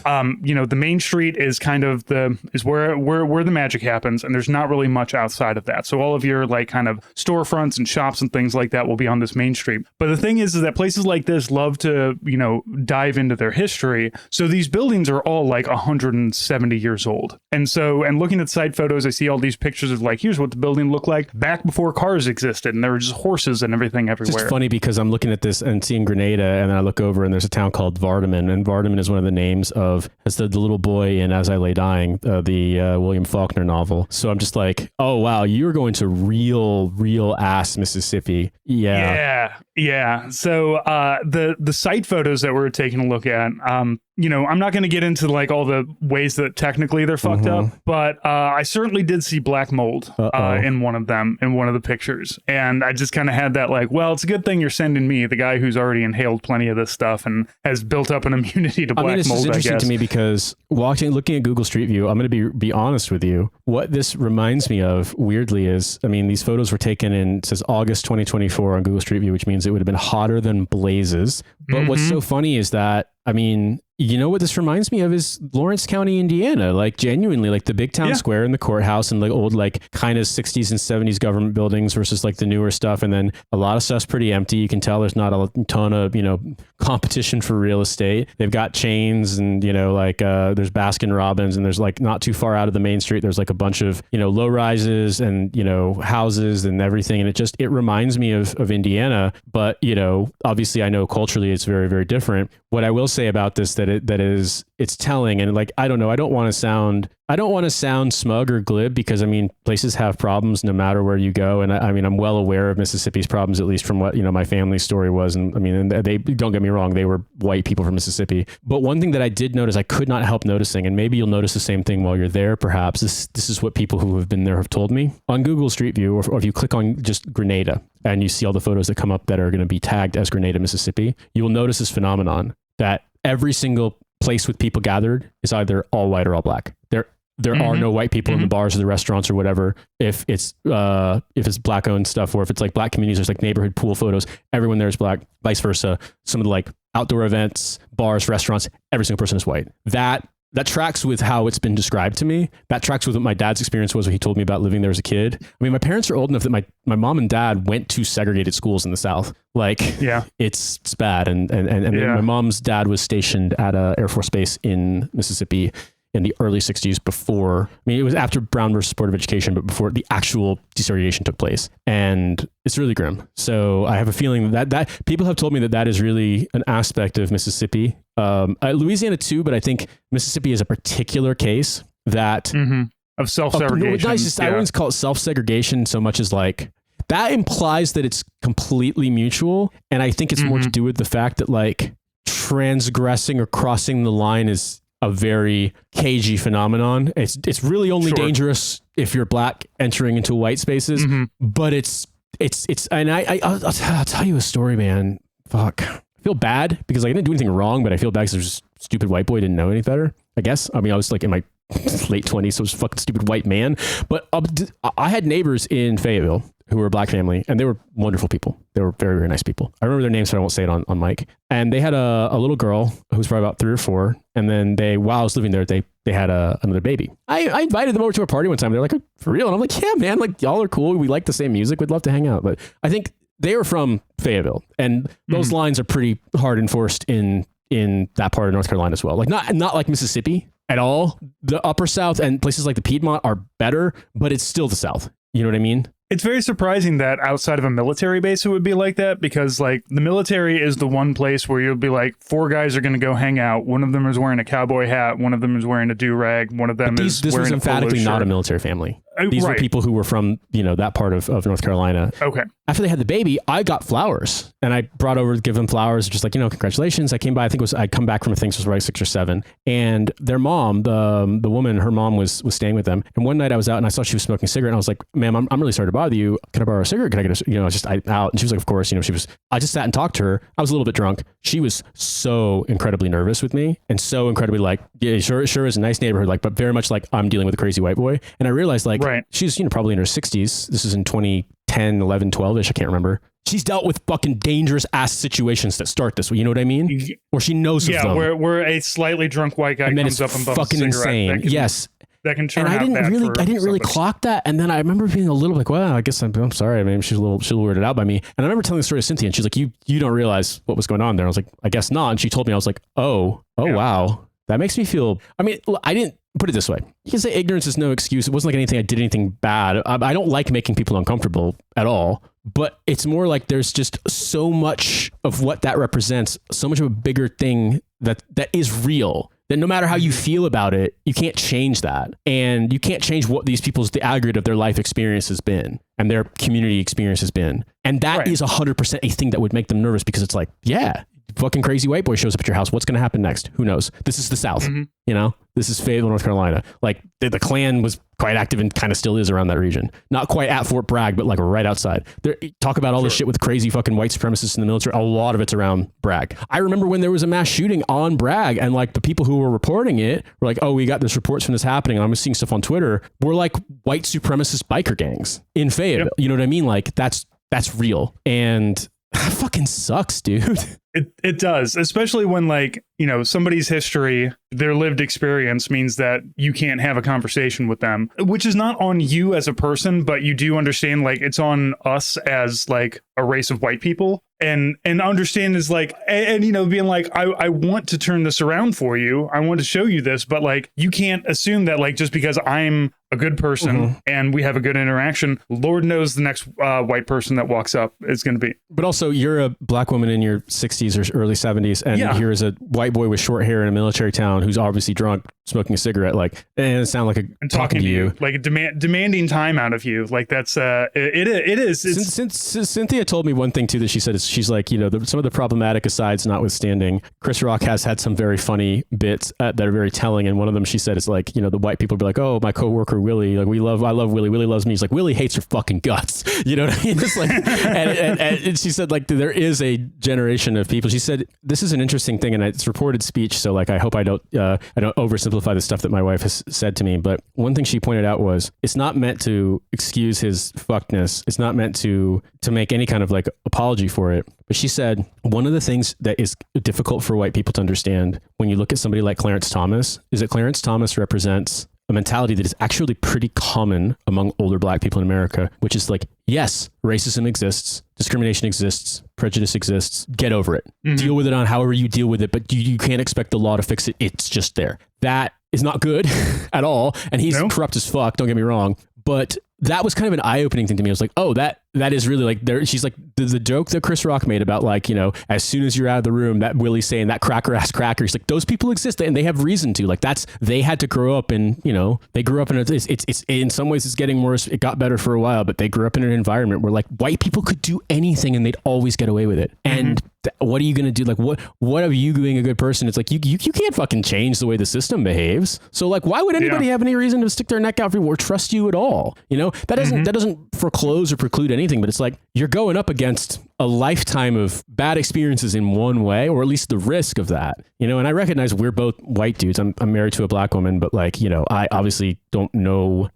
Speaker 1: the Main Street is kind of where the magic happens, and there's not really much outside of that. So all of your like kind of storefronts and shops and things like that will be on this Main Street. But the thing is that places like this love to, dive into their history. So these buildings are all like 170 years old. And looking at site photos, I see all these pictures of like, here's what the building looked like back before cars existed. And there were just horses and everything everywhere. It's funny because I'm looking at this and seeing Grenada, and then I look over and there's a town called Vardaman. And Vardaman is one of the names of the little boy in As I Lay Dying, the William Faulkner novel. So I'm just like, oh, wow, you're going to real ass Mississippi. Yeah. So the site photos that we're taking a look at, I'm not going to get into like all the ways that technically they're fucked up, but I certainly did see black mold in one of them, in one of the pictures. And I just kind of had that like, well, it's a good thing you're sending me, the guy who's already inhaled plenty of this stuff and has built up an immunity to black mold, it's interesting to me because looking at Google Street View, I'm going to be honest with you. What this reminds me of weirdly is, these photos were taken in, it says August 2024 on Google Street View, which means it would have been hotter than blazes. But what's so funny is that, you know what this reminds me of is Lawrence County, Indiana, like genuinely like the big town square and the courthouse and like old, like kind of 60s and 70s government buildings versus like the newer stuff. And then a lot of stuff's pretty empty. You can tell there's not a ton of, competition for real estate. They've got chains and, there's Baskin Robbins and there's like not too far out of the main street. There's like a bunch of, low rises and, houses and everything. And it reminds me of Indiana, but, obviously I know culturally it's very, very different. What I will say about this it's telling, and like I don't know, I don't want to sound smug or glib because places have problems no matter where you go, and I'm well aware of Mississippi's problems, at least from what my family's story was, and they, don't get me wrong, they were white people from Mississippi. But one thing that I did notice, I could not help noticing, and maybe you'll notice the same thing while you're there, perhaps this is what people who have been there have told me on Google Street View, or if you click on just Grenada and you see all the photos that come up that are going to be tagged as Grenada, Mississippi, you will notice this phenomenon that every single place with people gathered is either all white or all black. There are no white people in the bars or the restaurants or whatever. If it's black owned stuff, or if it's like black communities, there's like neighborhood pool photos. Everyone there is black, vice versa. Some of the like outdoor events, bars, restaurants, every single person is white. That tracks with how it's been described to me. That tracks with what my dad's experience was when he told me about living there as a kid. My parents are old enough that my mom and dad went to segregated schools in the South. It's bad. And my mom's dad was stationed at a Air Force base in Mississippi in the early 60s before, it was after Brown versus Board of Education, but before the actual desegregation took place. And it's really grim. So I have a feeling that people have told me that is really an aspect of Mississippi. Louisiana too, but I think Mississippi is a particular case that of self-segregation.
Speaker 3: I wouldn't call it self-segregation so much as like that implies that it's completely mutual. And I think it's more to do with the fact that like transgressing or crossing the line is a very cagey phenomenon. It's really only dangerous if you're black entering into white spaces, but it's and I'll tell you a story, man. Fuck. I feel bad because like, I didn't do anything wrong, but I feel bad because there's a stupid white boy didn't know any better, I guess. I mean, I was like in my late 20s, so I was a fucking stupid white man. But I had neighbors in Fayetteville who were a black family, and they were wonderful people. They were very, very nice people. I remember their names, so I won't say it on mic. And they had a little girl who was probably about 3 or 4. And then while I was living there, they had another baby. I invited them over to a party one time. They're like, for real? And I'm like, yeah, man, like y'all are cool. We like the same music. We'd love to hang out. But I think they were from Fayetteville, and those lines are pretty hard enforced in that part of North Carolina as well. Like not like Mississippi at all. The upper South and places like the Piedmont are better, but it's still the South. You know what I mean?
Speaker 1: It's very surprising that outside of a military base it would be like that, because like the military is the one place where you'll be like 4 guys are going to go hang out. One of them is wearing a cowboy hat. One of them is wearing a do-rag. One of them is
Speaker 3: this
Speaker 1: wearing
Speaker 3: was emphatically not a military family. These were people who were from, that part of North Carolina.
Speaker 1: Okay.
Speaker 3: After they had the baby, I got flowers, and I brought over to give them flowers, just like, congratulations. I came by, I'd come back from a thing, so it was right 6 or 7. And their mom, the woman, her mom was staying with them. And one night I was out and I saw she was smoking a cigarette, and I was like, ma'am, I'm really sorry to bother you. Can I borrow a cigarette? Can I get out? And she was like, of course. I just sat and talked to her. I was a little bit drunk. She was so incredibly nervous with me, and so incredibly like, yeah, sure is a nice neighborhood, like, but very much like I'm dealing with a crazy white boy. And I realized like, she's, probably in her 60s. This is in 2010, 11, 12-ish. I can't remember. She's dealt with fucking dangerous ass situations that start this way. You know what I mean? Or she knows of them.
Speaker 1: Yeah, where a slightly drunk white guy comes up and bumps
Speaker 3: fucking
Speaker 1: a cigarette.
Speaker 3: Yes.
Speaker 1: That can turn
Speaker 3: out bad. And I didn't really
Speaker 1: somebody.
Speaker 3: clock that. And then I remember being a little like, well, I guess I'm sorry. I mean, she's a little weirded out by me. And I remember telling the story to Cynthia, and she's like, you don't realize what was going on there. I was like, I guess not. And she told me, I was like, wow. That makes me feel, I mean, I didn't put it this way. You can say ignorance is no excuse. It wasn't like I did anything bad. I don't like making people uncomfortable at all, but it's more like there's just so much of what that represents, so much of a bigger thing that is real, that no matter how you feel about it, you can't change that. And you can't change what these people's, the aggregate of their life experience has been and their community experience has been. And that is 100% a thing that would make them nervous, because it's like, yeah, fucking crazy white boy shows up at your house. What's going to happen next? Who knows? This is the South, this is Fayetteville, North Carolina. Like the Klan was quite active and kind of still is around that region. Not quite at Fort Bragg, but like right outside. Talk about all this shit with crazy fucking white supremacists in the military. A lot of it's around Bragg. I remember when there was a mass shooting on Bragg, and like the people who were reporting it were like, oh, we got this reports from this happening. And I'm seeing stuff on Twitter. We're like white supremacist biker gangs in Fayetteville. Yep. You know what I mean? Like that's real. And that fucking sucks, dude.
Speaker 1: It does, especially when like, somebody's history, their lived experience means that you can't have a conversation with them, which is not on you as a person, but you do understand like it's on us as like a race of white people, and understand is like, and being like, I want to turn this around for you. I want to show you this, but like, you can't assume that like, just because I'm a good person and we have a good interaction, Lord knows the next white person that walks up is going to be.
Speaker 3: But also you're a black woman in your 60s or early 70s, and here's a white boy with short hair in a military town who's obviously drunk, smoking a cigarette, like, and it sounds like
Speaker 1: and talking to you, like demanding time out of you. Like that's it is.
Speaker 3: Since Cynthia told me one thing too, that she said, she's like, some of the problematic asides notwithstanding, Chris Rock has had some very funny bits that are very telling, and one of them she said is like, the white people be like, oh, my coworker Willie, like I love Willie. Willie loves me. He's like, Willie hates your fucking guts. You know what I mean? It's like, and she said like there is a generation of people. She said this is an interesting thing, and it's reported speech, so like I hope I don't oversimplify the stuff that my wife has said to me. But one thing she pointed out was it's not meant to excuse his fuckness. It's not meant to make any kind of like apology for it. But she said one of the things that is difficult for white people to understand when you look at somebody like Clarence Thomas is that Clarence Thomas represents a mentality that is actually pretty common among older black people in America, which is like, yes, racism exists, discrimination exists, prejudice exists, get over it. Deal with it on however you deal with it, but you can't expect the law to fix it. It's just there. That is not good at all. And he's corrupt as fuck, don't get me wrong. But that was kind of an eye-opening thing to me. I was like, oh, that that is really like there. She's like the joke that Chris Rock made about like, as soon as you're out of the room, that Willie's saying that cracker ass cracker. He's like, those people exist and they have reason to. Like they had to grow up in, they grew up in it's in some ways it's getting worse. It got better for a while, but they grew up in an environment where like white people could do anything and they'd always get away with it. And what are you going to do? Like, what are you being a good person? It's like, you can't fucking change the way the system behaves. So like, why would anybody have any reason to stick their neck out for you or trust you at all? That doesn't foreclose or preclude anything, but it's like, you're going up against a lifetime of bad experiences in one way, or at least the risk of that, and I recognize we're both white dudes. I'm married to a black woman, but like, I obviously don't know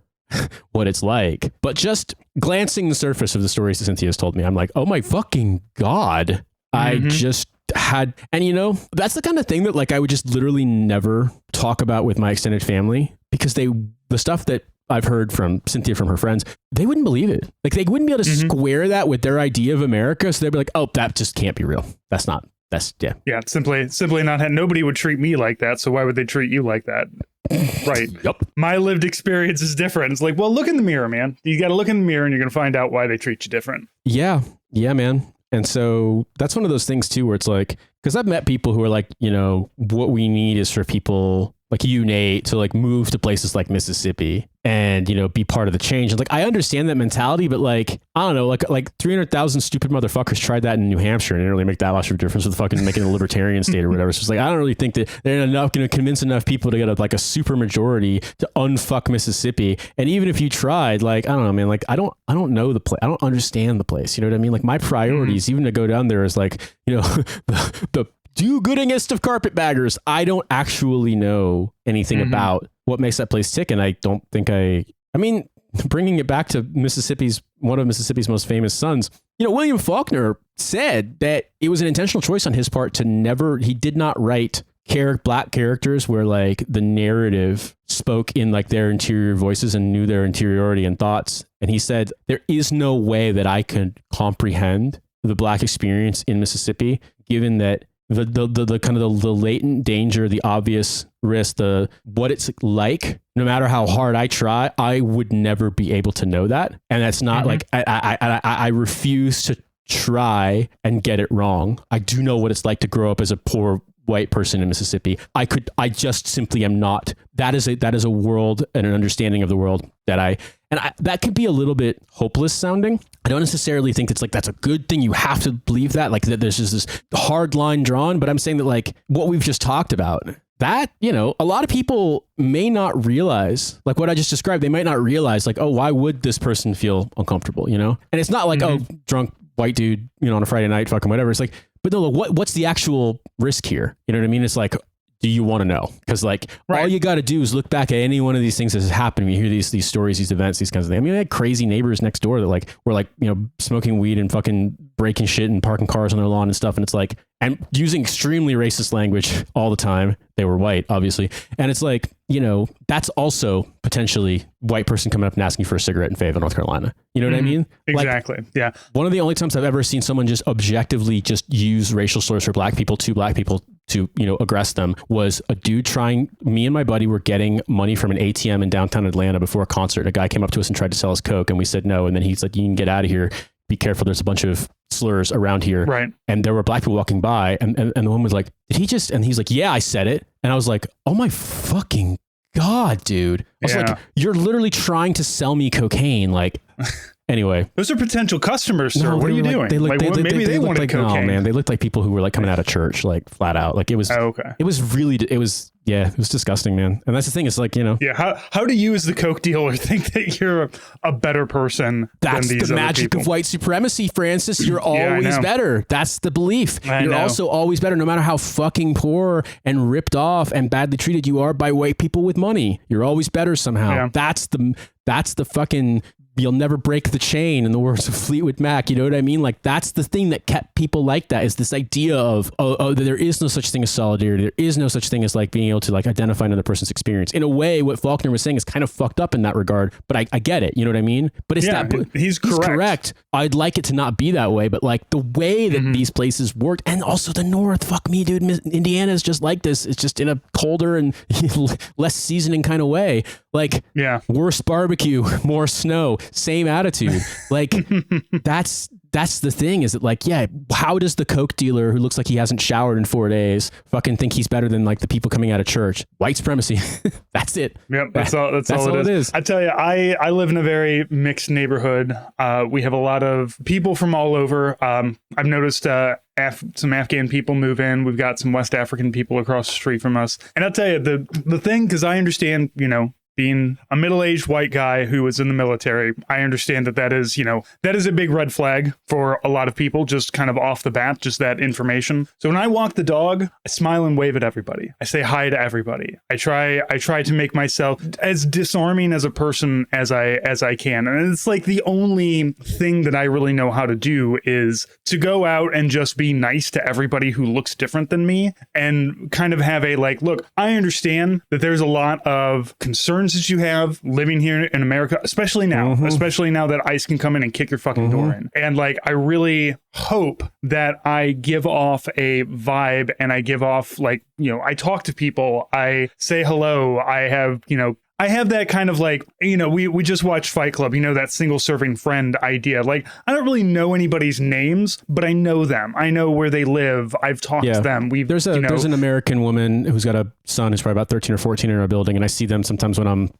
Speaker 3: what it's like, but just glancing the surface of the stories that Cynthia's told me, I'm like, oh my fucking God. I just had, and that's the kind of thing that like I would just literally never talk about with my extended family, because the stuff that I've heard from Cynthia, from her friends, they wouldn't believe it. Like they wouldn't be able to square that with their idea of America. So they'd be like, oh, that just can't be real. Yeah.
Speaker 1: Simply not. Nobody would treat me like that. So why would they treat you like that? Right.
Speaker 3: Yep.
Speaker 1: My lived experience is different. It's like, well, look in the mirror, man. You got to look in the mirror and you're going to find out why they treat you different.
Speaker 3: Yeah, man. And so that's one of those things too, where it's like, because I've met people who are like, what we need is for people like you, Nate, to like move to places like Mississippi and, be part of the change. And like, I understand that mentality, but like, I don't know, like 300,000 stupid motherfuckers tried that in New Hampshire and it didn't really make that much of a difference with fucking making a libertarian state or whatever. So it's like, I don't really think that they're going to convince enough people to get a super majority to unfuck Mississippi. And even if you tried, like, I don't know, man, like, I don't know the place. I don't understand the place. You know what I mean? Like my priorities, even to go down there is like, the do-goodingest of carpetbaggers. I don't actually know anything about what makes that place tick. And I don't think I mean, bringing it back to one of Mississippi's most famous sons, William Faulkner said that it was an intentional choice on his part he did not write black characters where like the narrative spoke in like their interior voices and knew their interiority and thoughts. And he said, there is no way that I could comprehend the black experience in Mississippi, given that the kind of the latent danger, the obvious risk, what it's like, no matter how hard I try, I would never be able to know that. And that's not like, I refuse to try and get it wrong. I do know what it's like to grow up as a poor white person in Mississippi. I just simply am not. That is a world and an understanding of the world that that could be a little bit hopeless sounding. I don't necessarily think that's a good thing. You have to believe that, like that there's just this hard line drawn, but I'm saying that like what we've just talked about, that, a lot of people may not realize, like what I just described, they might not realize like, oh, why would this person feel uncomfortable, And it's not like, oh, drunk white dude, on a Friday night, fucking whatever. It's like, but no, what's the actual risk here? You know what I mean? It's like, do you want to know? Because like all you got to do is look back at any one of these things that has happened. You hear these stories, these events, these kinds of things. I mean, I had crazy neighbors next door that like were like, smoking weed and fucking breaking shit and parking cars on their lawn and stuff. And it's like, and using extremely racist language all the time. They were white, obviously. And it's like, that's also potentially white person coming up and asking for a cigarette in Fayetteville, North Carolina. You know what I mean?
Speaker 1: Exactly.
Speaker 3: Like,
Speaker 1: yeah.
Speaker 3: One of the only times I've ever seen someone just objectively just use racial slurs for black people to aggress them was a dude me and my buddy were getting money from an ATM in downtown Atlanta before a concert. A guy came up to us and tried to sell us Coke and we said no. And then he's like, you can get out of here. Be careful. There's a bunch of slurs around here.
Speaker 1: Right. And
Speaker 3: there were black people walking by and the woman was like, did he just, and he's like, yeah, I said it. And I was like, oh my fucking God, dude. I was like, you're literally trying to sell me cocaine. Like, anyway.
Speaker 1: Those are potential customers, sir. What are you doing? Maybe they wanted
Speaker 3: like,
Speaker 1: cocaine.
Speaker 3: No, man, they looked like people who were like coming out of church, like flat out. Like it was, it was disgusting, man. And that's the thing. It's like,
Speaker 1: Yeah. How do you as the coke dealer think that you're a better person
Speaker 3: That's
Speaker 1: than these
Speaker 3: the
Speaker 1: other
Speaker 3: magic
Speaker 1: people?
Speaker 3: of white supremacy, Francis. You're always better. That's the belief. You're also always better, no matter how fucking poor and ripped off and badly treated you are by white people with money. You're always better somehow. Yeah. That's the fucking, you'll never break the chain, in the words of Fleetwood Mac. You know what I mean? Like that's the thing that kept people like that, is this idea of that there is no such thing as solidarity. There is no such thing as like being able to like identify another person's experience. In a way, what Faulkner was saying is kind of fucked up in that regard, but I get it. You know what I mean? But it's
Speaker 1: he's correct.
Speaker 3: I'd like it to not be that way, but like the way that these places worked, and also the North, fuck me, dude, Indiana is just like this. It's just in a colder and less seasoning kind of way. Like,
Speaker 1: Yeah.
Speaker 3: worse barbecue, more snow, same attitude. Like, that's the thing, is that like, yeah, how does the Coke dealer who looks like he hasn't showered in 4 days fucking think he's better than like the people coming out of church? White supremacy. That's it.
Speaker 1: Yep. That's all it is. I tell you, I live in a very mixed neighborhood. We have a lot of people from all over. I've noticed some Afghan people move in. We've got some West African people across the street from us. And I'll tell you, the thing, because I understand, being a middle-aged white guy who was in the military, I understand that is a big red flag for a lot of people, just kind of off the bat, just that information. So when I walk the dog, I smile and wave at everybody. I say hi to everybody. I try to make myself as disarming as a person as I can. And it's like the only thing that I really know how to do is to go out and just be nice to everybody who looks different than me, and kind of have a like, look, I understand that there's a lot of concerns that you have living here in America, especially now that ICE can come in and kick your fucking door in. And like, I really hope that I give off a vibe, and I give off like, I talk to people, I say hello, I have that kind of like, we just watched Fight Club, that single serving friend idea. Like, I don't really know anybody's names, but I know them. I know where they live. I've talked to them. There's
Speaker 3: an American woman who's got a son who's probably about 13 or 14 in our building. And I see them sometimes when I'm,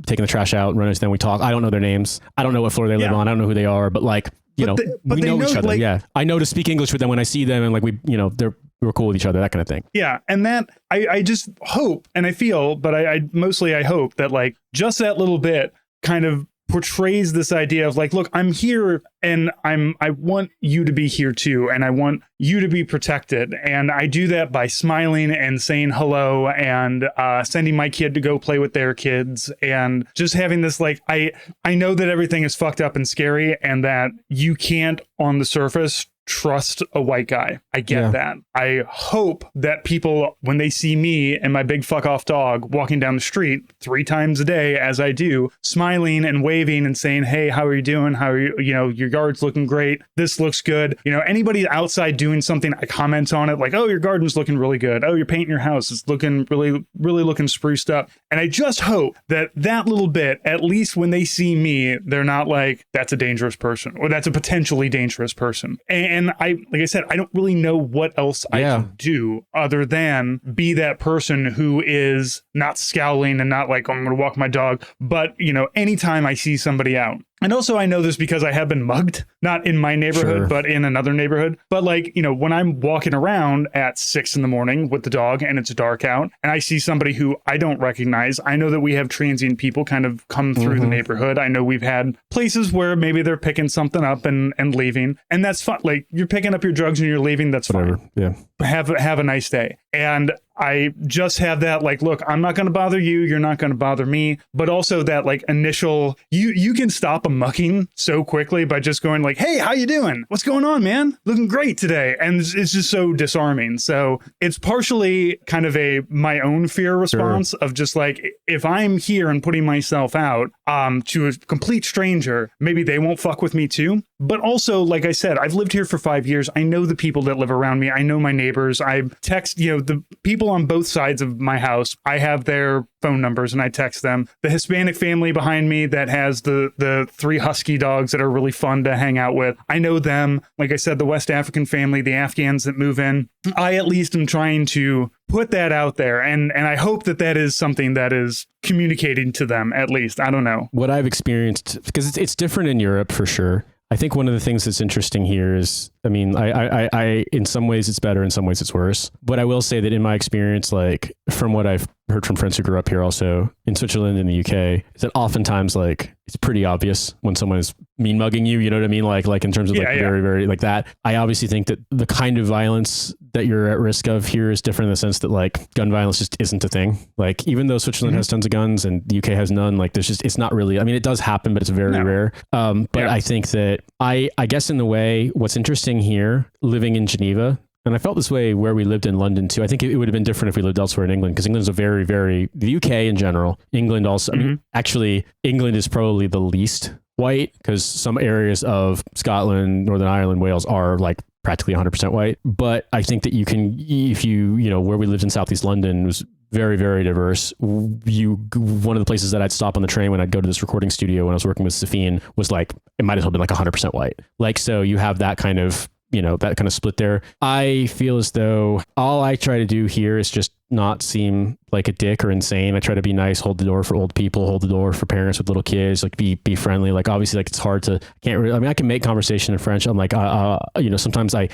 Speaker 3: taking the trash out and running to them. We talk. I don't know their names. I don't know what floor they live on. I don't know who they are, but like, we know each other. Like, I know to speak English with them when I see them, and like we're cool with each other, that kind of thing.
Speaker 1: Yeah. And that I just hope, and I feel, but I mostly hope that like just that little bit kind of portrays this idea of like, look, I'm here, and I want you to be here too, and I want you to be protected. And I do that by smiling and saying hello, and sending my kid to go play with their kids, and just having this like, I know that everything is fucked up and scary, and that you can't on the surface trust a white guy. I get that. I hope that people, when they see me and my big fuck off dog walking down the street 3 times a day, as I do, smiling and waving and saying, hey, how are you doing? How are you? Your yard's looking great. This looks good. Anybody outside doing something, I comment on it like, oh, your garden's looking really good. Oh, you're painting your house. It's looking really, really looking spruced up. And I just hope that little bit, at least when they see me, they're not like, that's a dangerous person, or that's a potentially dangerous person. And like I said, I don't really know what else I can do other than be that person who is not scowling and not like, I'm going to walk my dog. But, anytime I see somebody out. And also, I know this because I have been mugged, not in my neighborhood, but in another neighborhood. But like, when I'm walking around at 6 a.m. with the dog and it's dark out, and I see somebody who I don't recognize, I know that we have transient people kind of come through the neighborhood. I know we've had places where maybe they're picking something up and leaving. And that's fun. Like, you're picking up your drugs and you're leaving. That's fine.
Speaker 3: Yeah.
Speaker 1: Have a nice day. And I just have that like, look, I'm not going to bother you. You're not going to bother me. But also that like initial, you can stop a mucking so quickly by just going like, hey, how you doing? What's going on, man? Looking great today. And it's just so disarming. So it's partially kind of my own fear response of just like, if I'm here and putting myself out to a complete stranger, maybe they won't fuck with me too. But also, like I said, I've lived here for 5 years. I know the people that live around me. I know my neighbors. I text, the people on both sides of my house. I have their phone numbers and I text them. The Hispanic family behind me that has the 3 husky dogs that are really fun to hang out with. I know them. Like I said, the West African family, the Afghans that move in. I at least am trying to put that out there. And I hope that is something that is communicating to them, at least. I don't know.
Speaker 3: What I've experienced, because it's different in Europe for sure. I think one of the things that's interesting here is, I mean, I in some ways it's better, in some ways it's worse. But I will say that in my experience, like from what I've heard from friends who grew up here also in Switzerland and the UK, is that oftentimes like it's pretty obvious when someone is mean mugging you, you know what I mean? Like in terms of very, very like that. I obviously think that the kind of violence that you're at risk of here is different in the sense that like gun violence just isn't a thing. Like even though Switzerland has tons of guns and the UK has none, like there's just, it's not really, I mean, it does happen, but it's very rare. But I think that I guess in the way what's interesting here living in Geneva, and I felt this way where we lived in London too. I think it would have been different if we lived elsewhere in England, because England's a very, very, the UK in general, England also, I mean, actually England is probably the least white because some areas of Scotland, Northern Ireland, Wales are like practically 100% white. But I think that you can, if you know, where we lived in Southeast London was very, very diverse. One of the places that I'd stop on the train when I'd go to this recording studio when I was working with Safine was like, it might as well have been like 100% white. Like, so you have that kind of, that kind of split there. I feel as though all I try to do here is just not seem like a dick or insane. I try to be nice, hold the door for old people, hold the door for parents with little kids, like be friendly. Like obviously like it's hard to, I can make conversation in French. I'm like, sometimes I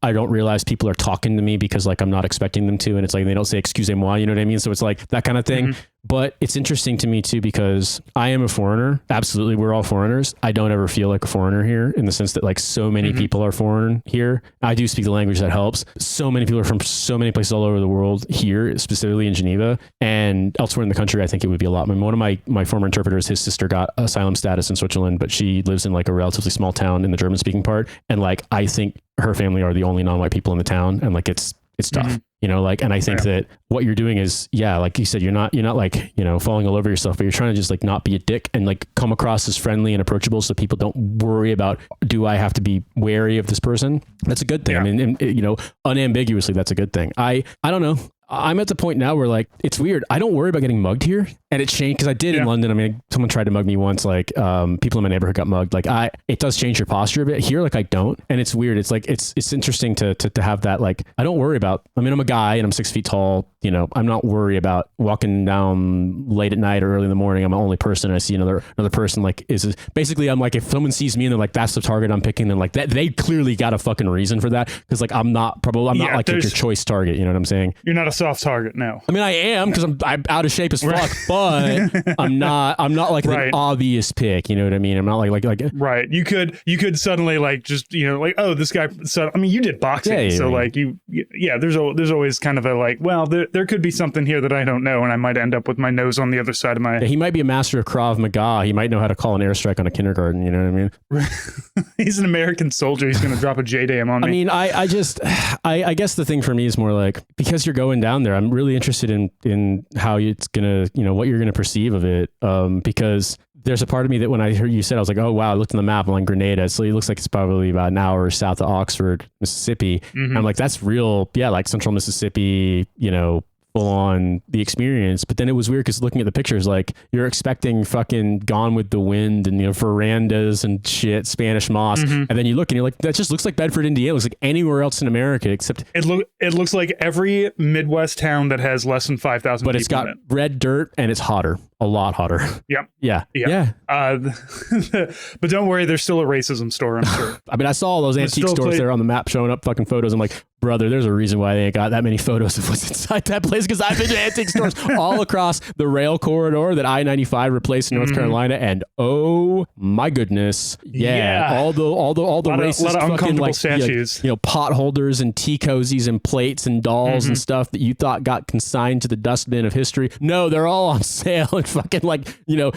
Speaker 3: don't realize people are talking to me because like I'm not expecting them to. And it's like, they don't say excusez-moi, you know what I mean? So it's like that kind of thing. Mm-hmm. But it's interesting to me too, because I am a foreigner. Absolutely. We're all foreigners. I don't ever feel like a foreigner here in the sense that like so many people are foreign here. I do speak the language, that helps. So many people are from so many places all over the world here, specifically in Geneva and elsewhere in the country. I think it would be a lot. I mean, one of my former interpreters, his sister got asylum status in Switzerland, but she lives in like a relatively small town in the German speaking part. And like, I think her family are the only non-white people in the town. And like, it's tough, and I think that what you're doing is, like you said, you're not like, falling all over yourself, but you're trying to just like not be a dick and like come across as friendly and approachable so people don't worry about, do I have to be wary of this person? That's a good thing. Yeah. I mean, unambiguously, that's a good thing. I don't know. I'm at the point now where like, it's weird. I don't worry about getting mugged here. And it changed because I did in London. I mean, someone tried to mug me once, like people in my neighborhood got mugged. Like it does change your posture a bit here. Like I don't. And it's weird. It's like, it's interesting to have that. Like, I don't worry about, I'm a guy and I'm 6 feet tall. I'm not worried about walking down late at night or early in the morning. I'm the only person. And I see another person like basically I'm like, if someone sees me and they're like, that's the target I'm picking, then like that, they clearly got a fucking reason for that. Cause like, I'm not like your choice target. You know what I'm saying? You're
Speaker 1: not a soft target now.
Speaker 3: I mean, I am because I'm out of shape as fuck, but I'm not like an obvious pick. You know what I mean? I'm not like
Speaker 1: right. You could suddenly like just like, oh, this guy. So I mean, you did boxing, so like there's always kind of a like, well, there could be something here that I don't know, and I might end up with my nose on the other side of my.
Speaker 3: Yeah, he might be a master of Krav Maga. He might know how to call an airstrike on a kindergarten. You know what I
Speaker 1: mean? He's an American soldier. He's going to drop a JDAM on me.
Speaker 3: I mean, I guess the thing for me is more like, because you're going down there, I'm really interested in how it's gonna, what you're gonna perceive of it, because there's a part of me that when I heard you said, I was like, oh wow, I looked on the map, I'm on Grenada, so it looks like it's probably about an hour south of Oxford, Mississippi. I'm like, that's real, like central Mississippi, full on the experience. But then it was weird because looking at the pictures, like you're expecting fucking Gone with the Wind and verandas and shit, Spanish moss, and then you look and you're like, that just looks like Bedford, Indiana. It looks like anywhere else in America except
Speaker 1: it looks like every Midwest town that has less than 5,000 people.
Speaker 3: But it's got red dirt and it's hotter. A lot hotter.
Speaker 1: Yep.
Speaker 3: Yeah.
Speaker 1: But don't worry, there's still a racism store, I'm sure.
Speaker 3: I mean, I saw all those antique stores there on the map showing up fucking photos. I'm like, brother, there's a reason why they ain't got that many photos of what's inside that place, because I've been to antique stores all across the rail corridor that I-95 replaced in North Carolina, and oh my goodness, all the racist
Speaker 1: lot of
Speaker 3: fucking
Speaker 1: uncomfortable
Speaker 3: like
Speaker 1: statues,
Speaker 3: pot holders and tea cozies and plates and dolls and stuff that you thought got consigned to the dustbin of history. No, they're all on sale in fucking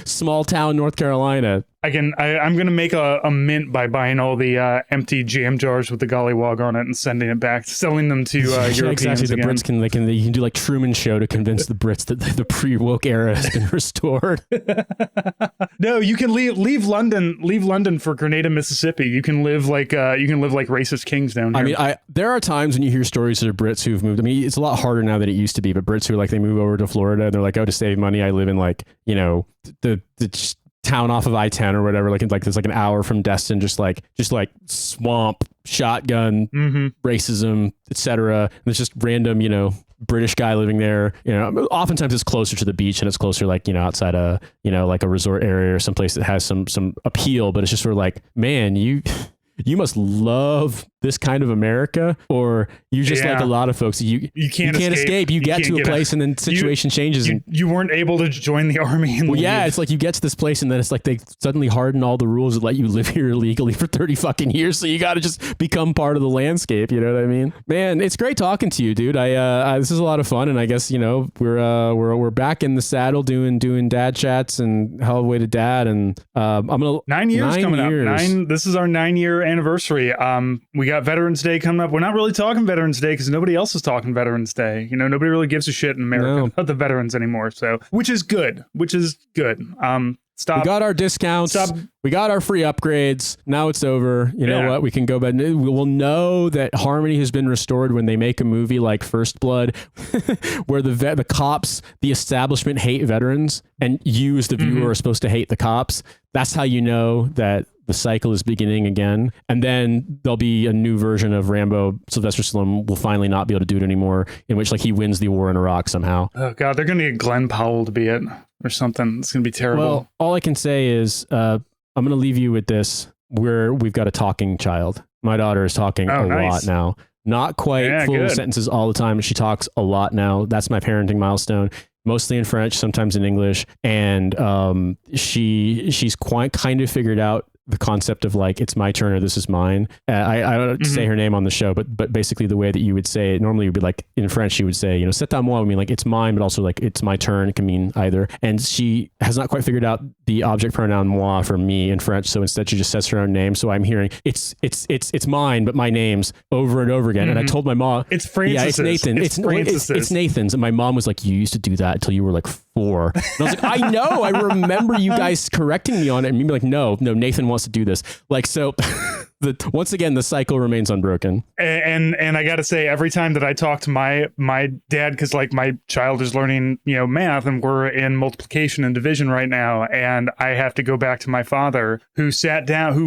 Speaker 3: small town North Carolina.
Speaker 1: I'm gonna make a mint by buying all the empty jam jars with the gollywog on it and sending it back, selling them to Europeans.
Speaker 3: Exactly. The
Speaker 1: again.
Speaker 3: Brits you can do like Truman Show to convince the Brits that the pre-woke era has been restored.
Speaker 1: No, you can leave London for Grenada, Mississippi. You can live like racist kings down here.
Speaker 3: I mean, there are times when you hear stories of Brits who've moved. I mean, it's a lot harder now than it used to be, but Brits who like they move over to Florida and they're like, oh, to save money, I live in like the town off of I-10 or whatever, like it's like an hour from Destin, just like swamp, shotgun, racism, etc. And there's just random, British guy living there. Oftentimes it's closer to the beach and it's closer, like outside a, like a resort area or someplace that has some appeal. But it's just sort of like, man, you must love this kind of America, or you just like a lot of folks, you can't escape. You get to a place and then situation changes.
Speaker 1: You weren't able to join the army. And
Speaker 3: it's like you get to this place and then it's like they suddenly harden all the rules that let you live here illegally for 30 fucking years. So you got to just become part of the landscape. You know what I mean? Man, it's great talking to you, dude. This is a lot of fun, and I guess we're back in the saddle doing dad chats and Hell of a Way to Dad, and I'm gonna
Speaker 1: 9 years coming up. This is our 9-year anniversary. We got Veterans Day coming up. We're not really talking Veterans Day because nobody else is talking Veterans Day. Nobody really gives a shit in America about the veterans anymore. So, which is good. Stop.
Speaker 3: We got our discounts.
Speaker 1: Stop.
Speaker 3: We got our free upgrades. Now it's over. You know what? We can go back. We will know that harmony has been restored when they make a movie like First Blood, where the cops, the establishment hate veterans, and you as the viewer are supposed to hate the cops. That's how you know that the cycle is beginning again. And then there'll be a new version of Rambo. Sylvester Stallone will finally not be able to do it anymore, in which like he wins the war in Iraq somehow.
Speaker 1: Oh God, they're going to get Glenn Powell to be it or something. It's going to be terrible.
Speaker 3: Well, all I can say is I'm going to leave you with this. We've got a talking child. My daughter is talking lot now. Not quite full sentences all the time. She talks a lot now. That's my parenting milestone. Mostly in French, sometimes in English. And she's quite kind of figured out the concept of like, it's my turn or this is mine. I don't say her name on the show, but basically the way that you would say it, normally you'd be like, in French, she would say, you know, c'est à moi would mean like, it's mine, but also like, it's my turn. It can mean either. And she has not quite figured out the object pronoun moi for me in French. So instead she just says her own name. So I'm hearing it's mine, but my name's over and over again. And I told my mom,
Speaker 1: it's Francis.
Speaker 3: Yeah, it's Nathan. It's Nathan's. And my mom was like, you used to do that until you were like 4. And I was like, I know, I remember you guys correcting me on it. And me be like, no, Nathan wants to do this. Like, so once again, the cycle remains unbroken.
Speaker 1: And I got to say, every time that I talk to my dad, because like my child is learning, you know, math, and we're in multiplication and division right now, and I have to go back to my father, who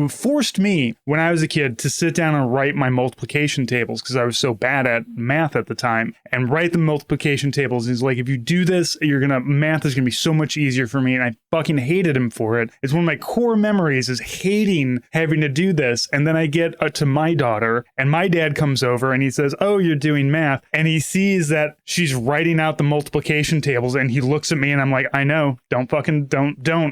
Speaker 1: forced me when I was a kid to sit down and write my multiplication tables because I was so bad at math at the time, and write the multiplication tables. He's like, if you do this, math is gonna be so much easier for me, and I fucking hated him for it. It's one of my core memories is hating having to do this. And then I get to my daughter, and my dad comes over and he says, oh, you're doing math. And he sees that she's writing out the multiplication tables, and he looks at me and I'm like, I know, don't.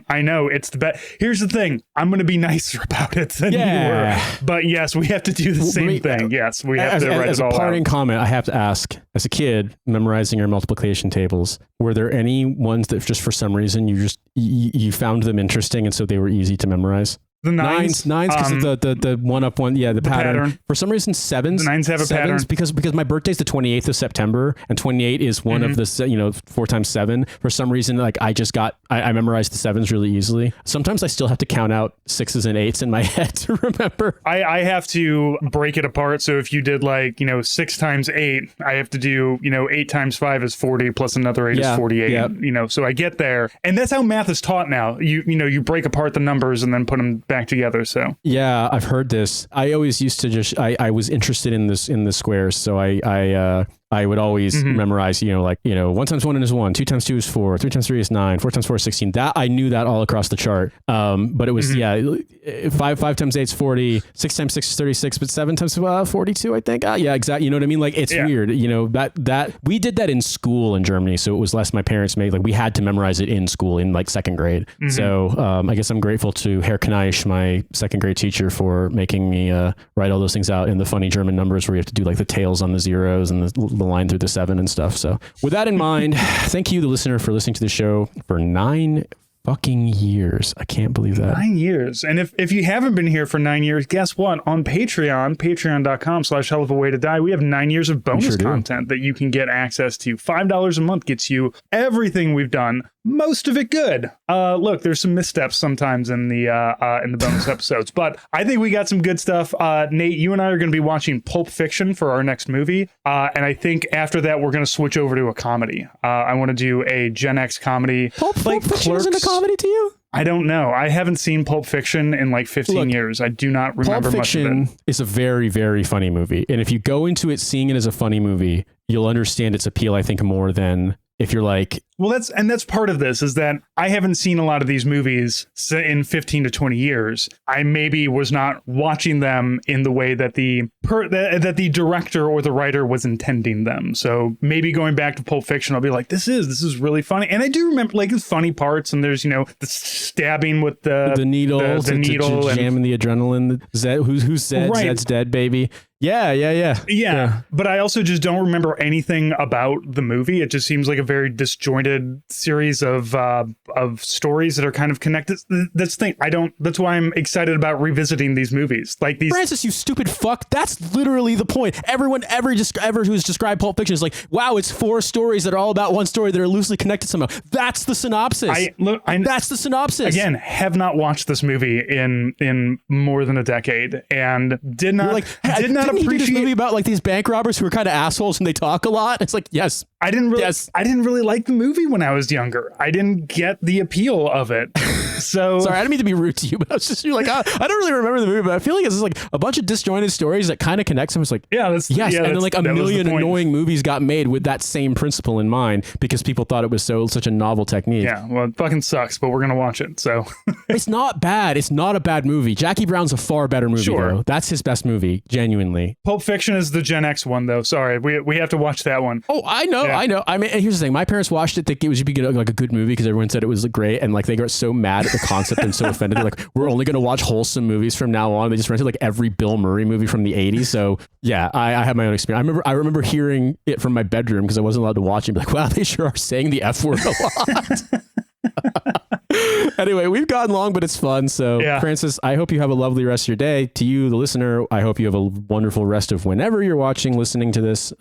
Speaker 1: I know it's the best. Here's the thing. I'm going to be nicer about it than you were. But yes, we have to do the same thing. Yes, we have to write it all out. As a
Speaker 3: parting comment, I have to ask, as a kid memorizing your multiplication tables, were there any ones that just for some reason you found them interesting and so they were easy to memorize?
Speaker 1: The nines
Speaker 3: because of the one up one, the pattern. For some reason, sevens.
Speaker 1: The nines have a pattern
Speaker 3: because my birthday's the 28th of September, and 28 is one of the 4 times 7. For some reason, like I memorized the sevens really easily. Sometimes I still have to count out 6s and 8s in my head to remember.
Speaker 1: I have to break it apart. So if you did 6 times 8, I have to do 8 times 5 is 40 plus another 8 is 48. Yep. So I get there, and that's how math is taught now. You break apart the numbers and then put them back together. So
Speaker 3: yeah, I've heard this. I always used to I was interested in the squares, so I would always memorize, 1 times 1 is 1, 2 times 2 is 4, 3 times 3 is 9, 4 times 4 is 16. That I knew that all across the chart. But it was 5 times 8 is 40, 6 times 6 is 36, but 7 times 42, I think. Yeah, exactly. You know what I mean? Like it's weird. That we did that in school in Germany, so it was less my parents made. Like we had to memorize it in school in like 2nd grade. So I guess I'm grateful to Herr Kneich, my 2nd grade teacher, for making me write all those things out in the funny German numbers where you have to do like the tails on the zeros and the line through the 7 and stuff. So with that in mind, thank you, the listener, for listening to the show for 9 fucking years. I can't believe that.
Speaker 1: 9 years. And if you haven't been here for 9 years, guess what? On patreon.com/hell of a way to die, we have 9 years of bonus content that you can get access to. $5 a month gets you everything we've done. Most of it good. Look, there's some missteps sometimes in the bonus episodes, but I think we got some good stuff. Nate, you and I are going to be watching Pulp Fiction for our next movie, and I think after that we're going to switch over to a comedy. I want to do a Gen X comedy.
Speaker 3: Pulp Fiction isn't a comedy to you?
Speaker 1: I don't know. I haven't seen Pulp Fiction in like 15 years. I do not remember much of it.
Speaker 3: Pulp Fiction is a very, very funny movie, and if you go into it seeing it as a funny movie, you'll understand its appeal, I think, more than if you're like...
Speaker 1: Well, that's part of this, is that I haven't seen a lot of these movies in 15 to 20 years. I maybe was not watching them in the way that the director or the writer was intending them. So maybe going back to Pulp Fiction, I'll be like, this is really funny. And I do remember like the funny parts, and there's, the stabbing with the
Speaker 3: needle,
Speaker 1: the needle,
Speaker 3: jamming the adrenaline. Zed, who's Zed?
Speaker 1: Right.
Speaker 3: Zed's dead, baby.
Speaker 1: Yeah, but I also just don't remember anything about the movie. It just seems like a very disjointed series of stories that are kind of connected. That's the thing. That's why I'm excited about revisiting these movies. Like these.
Speaker 3: Francis, you stupid fuck. That's literally the point. Everyone ever who's described Pulp Fiction is like, wow, it's 4 stories that are all about one story that are loosely connected somehow. That's the synopsis. That's the synopsis.
Speaker 1: Again, have not watched this movie in more than a decade, and did not
Speaker 3: didn't he do this movie about like these bank robbers who are kind of assholes and they talk a lot? It's like, yes.
Speaker 1: I didn't really like the movie when I was younger. I didn't get the appeal of it. So
Speaker 3: sorry, I didn't mean to be rude to you, but I was just like, I don't really remember the movie, but I feel like it's just like a bunch of disjointed stories that kind of connect them. It's like, and then like a million annoying movies got made with that same principle in mind because people thought it was such a novel technique.
Speaker 1: Yeah, well, it fucking sucks, but we're gonna watch it. So
Speaker 3: it's not bad. It's not a bad movie. Jackie Brown's a far better movie, though. That's his best movie, genuinely.
Speaker 1: Pulp Fiction is the Gen X one, though. Sorry, we have to watch that one.
Speaker 3: Oh, I know. I mean, here's the thing. My parents watched it thinking it was like a good movie because everyone said it was great, and like they got so mad at the concept and so offended. They're like, we're only going to watch wholesome movies from now on. They just rented like every Bill Murray movie from the 80s. So yeah, I have my own experience. I remember hearing it from my bedroom because I wasn't allowed to watch it. And be like, wow, they sure are saying the F word a lot. Anyway, we've gotten long, but it's fun. So, Francis, I hope you have a lovely rest of your day. To you, the listener, I hope you have a wonderful rest of whenever you're listening to this,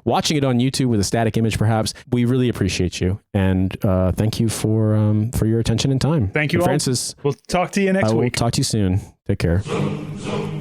Speaker 3: watching it on YouTube with a static image, perhaps. We really appreciate you, and thank you for your attention and time.
Speaker 1: Thank you,
Speaker 3: Francis.
Speaker 1: We'll talk to you next week.
Speaker 3: We'll talk to you soon. Take care.
Speaker 2: Zoom, zoom.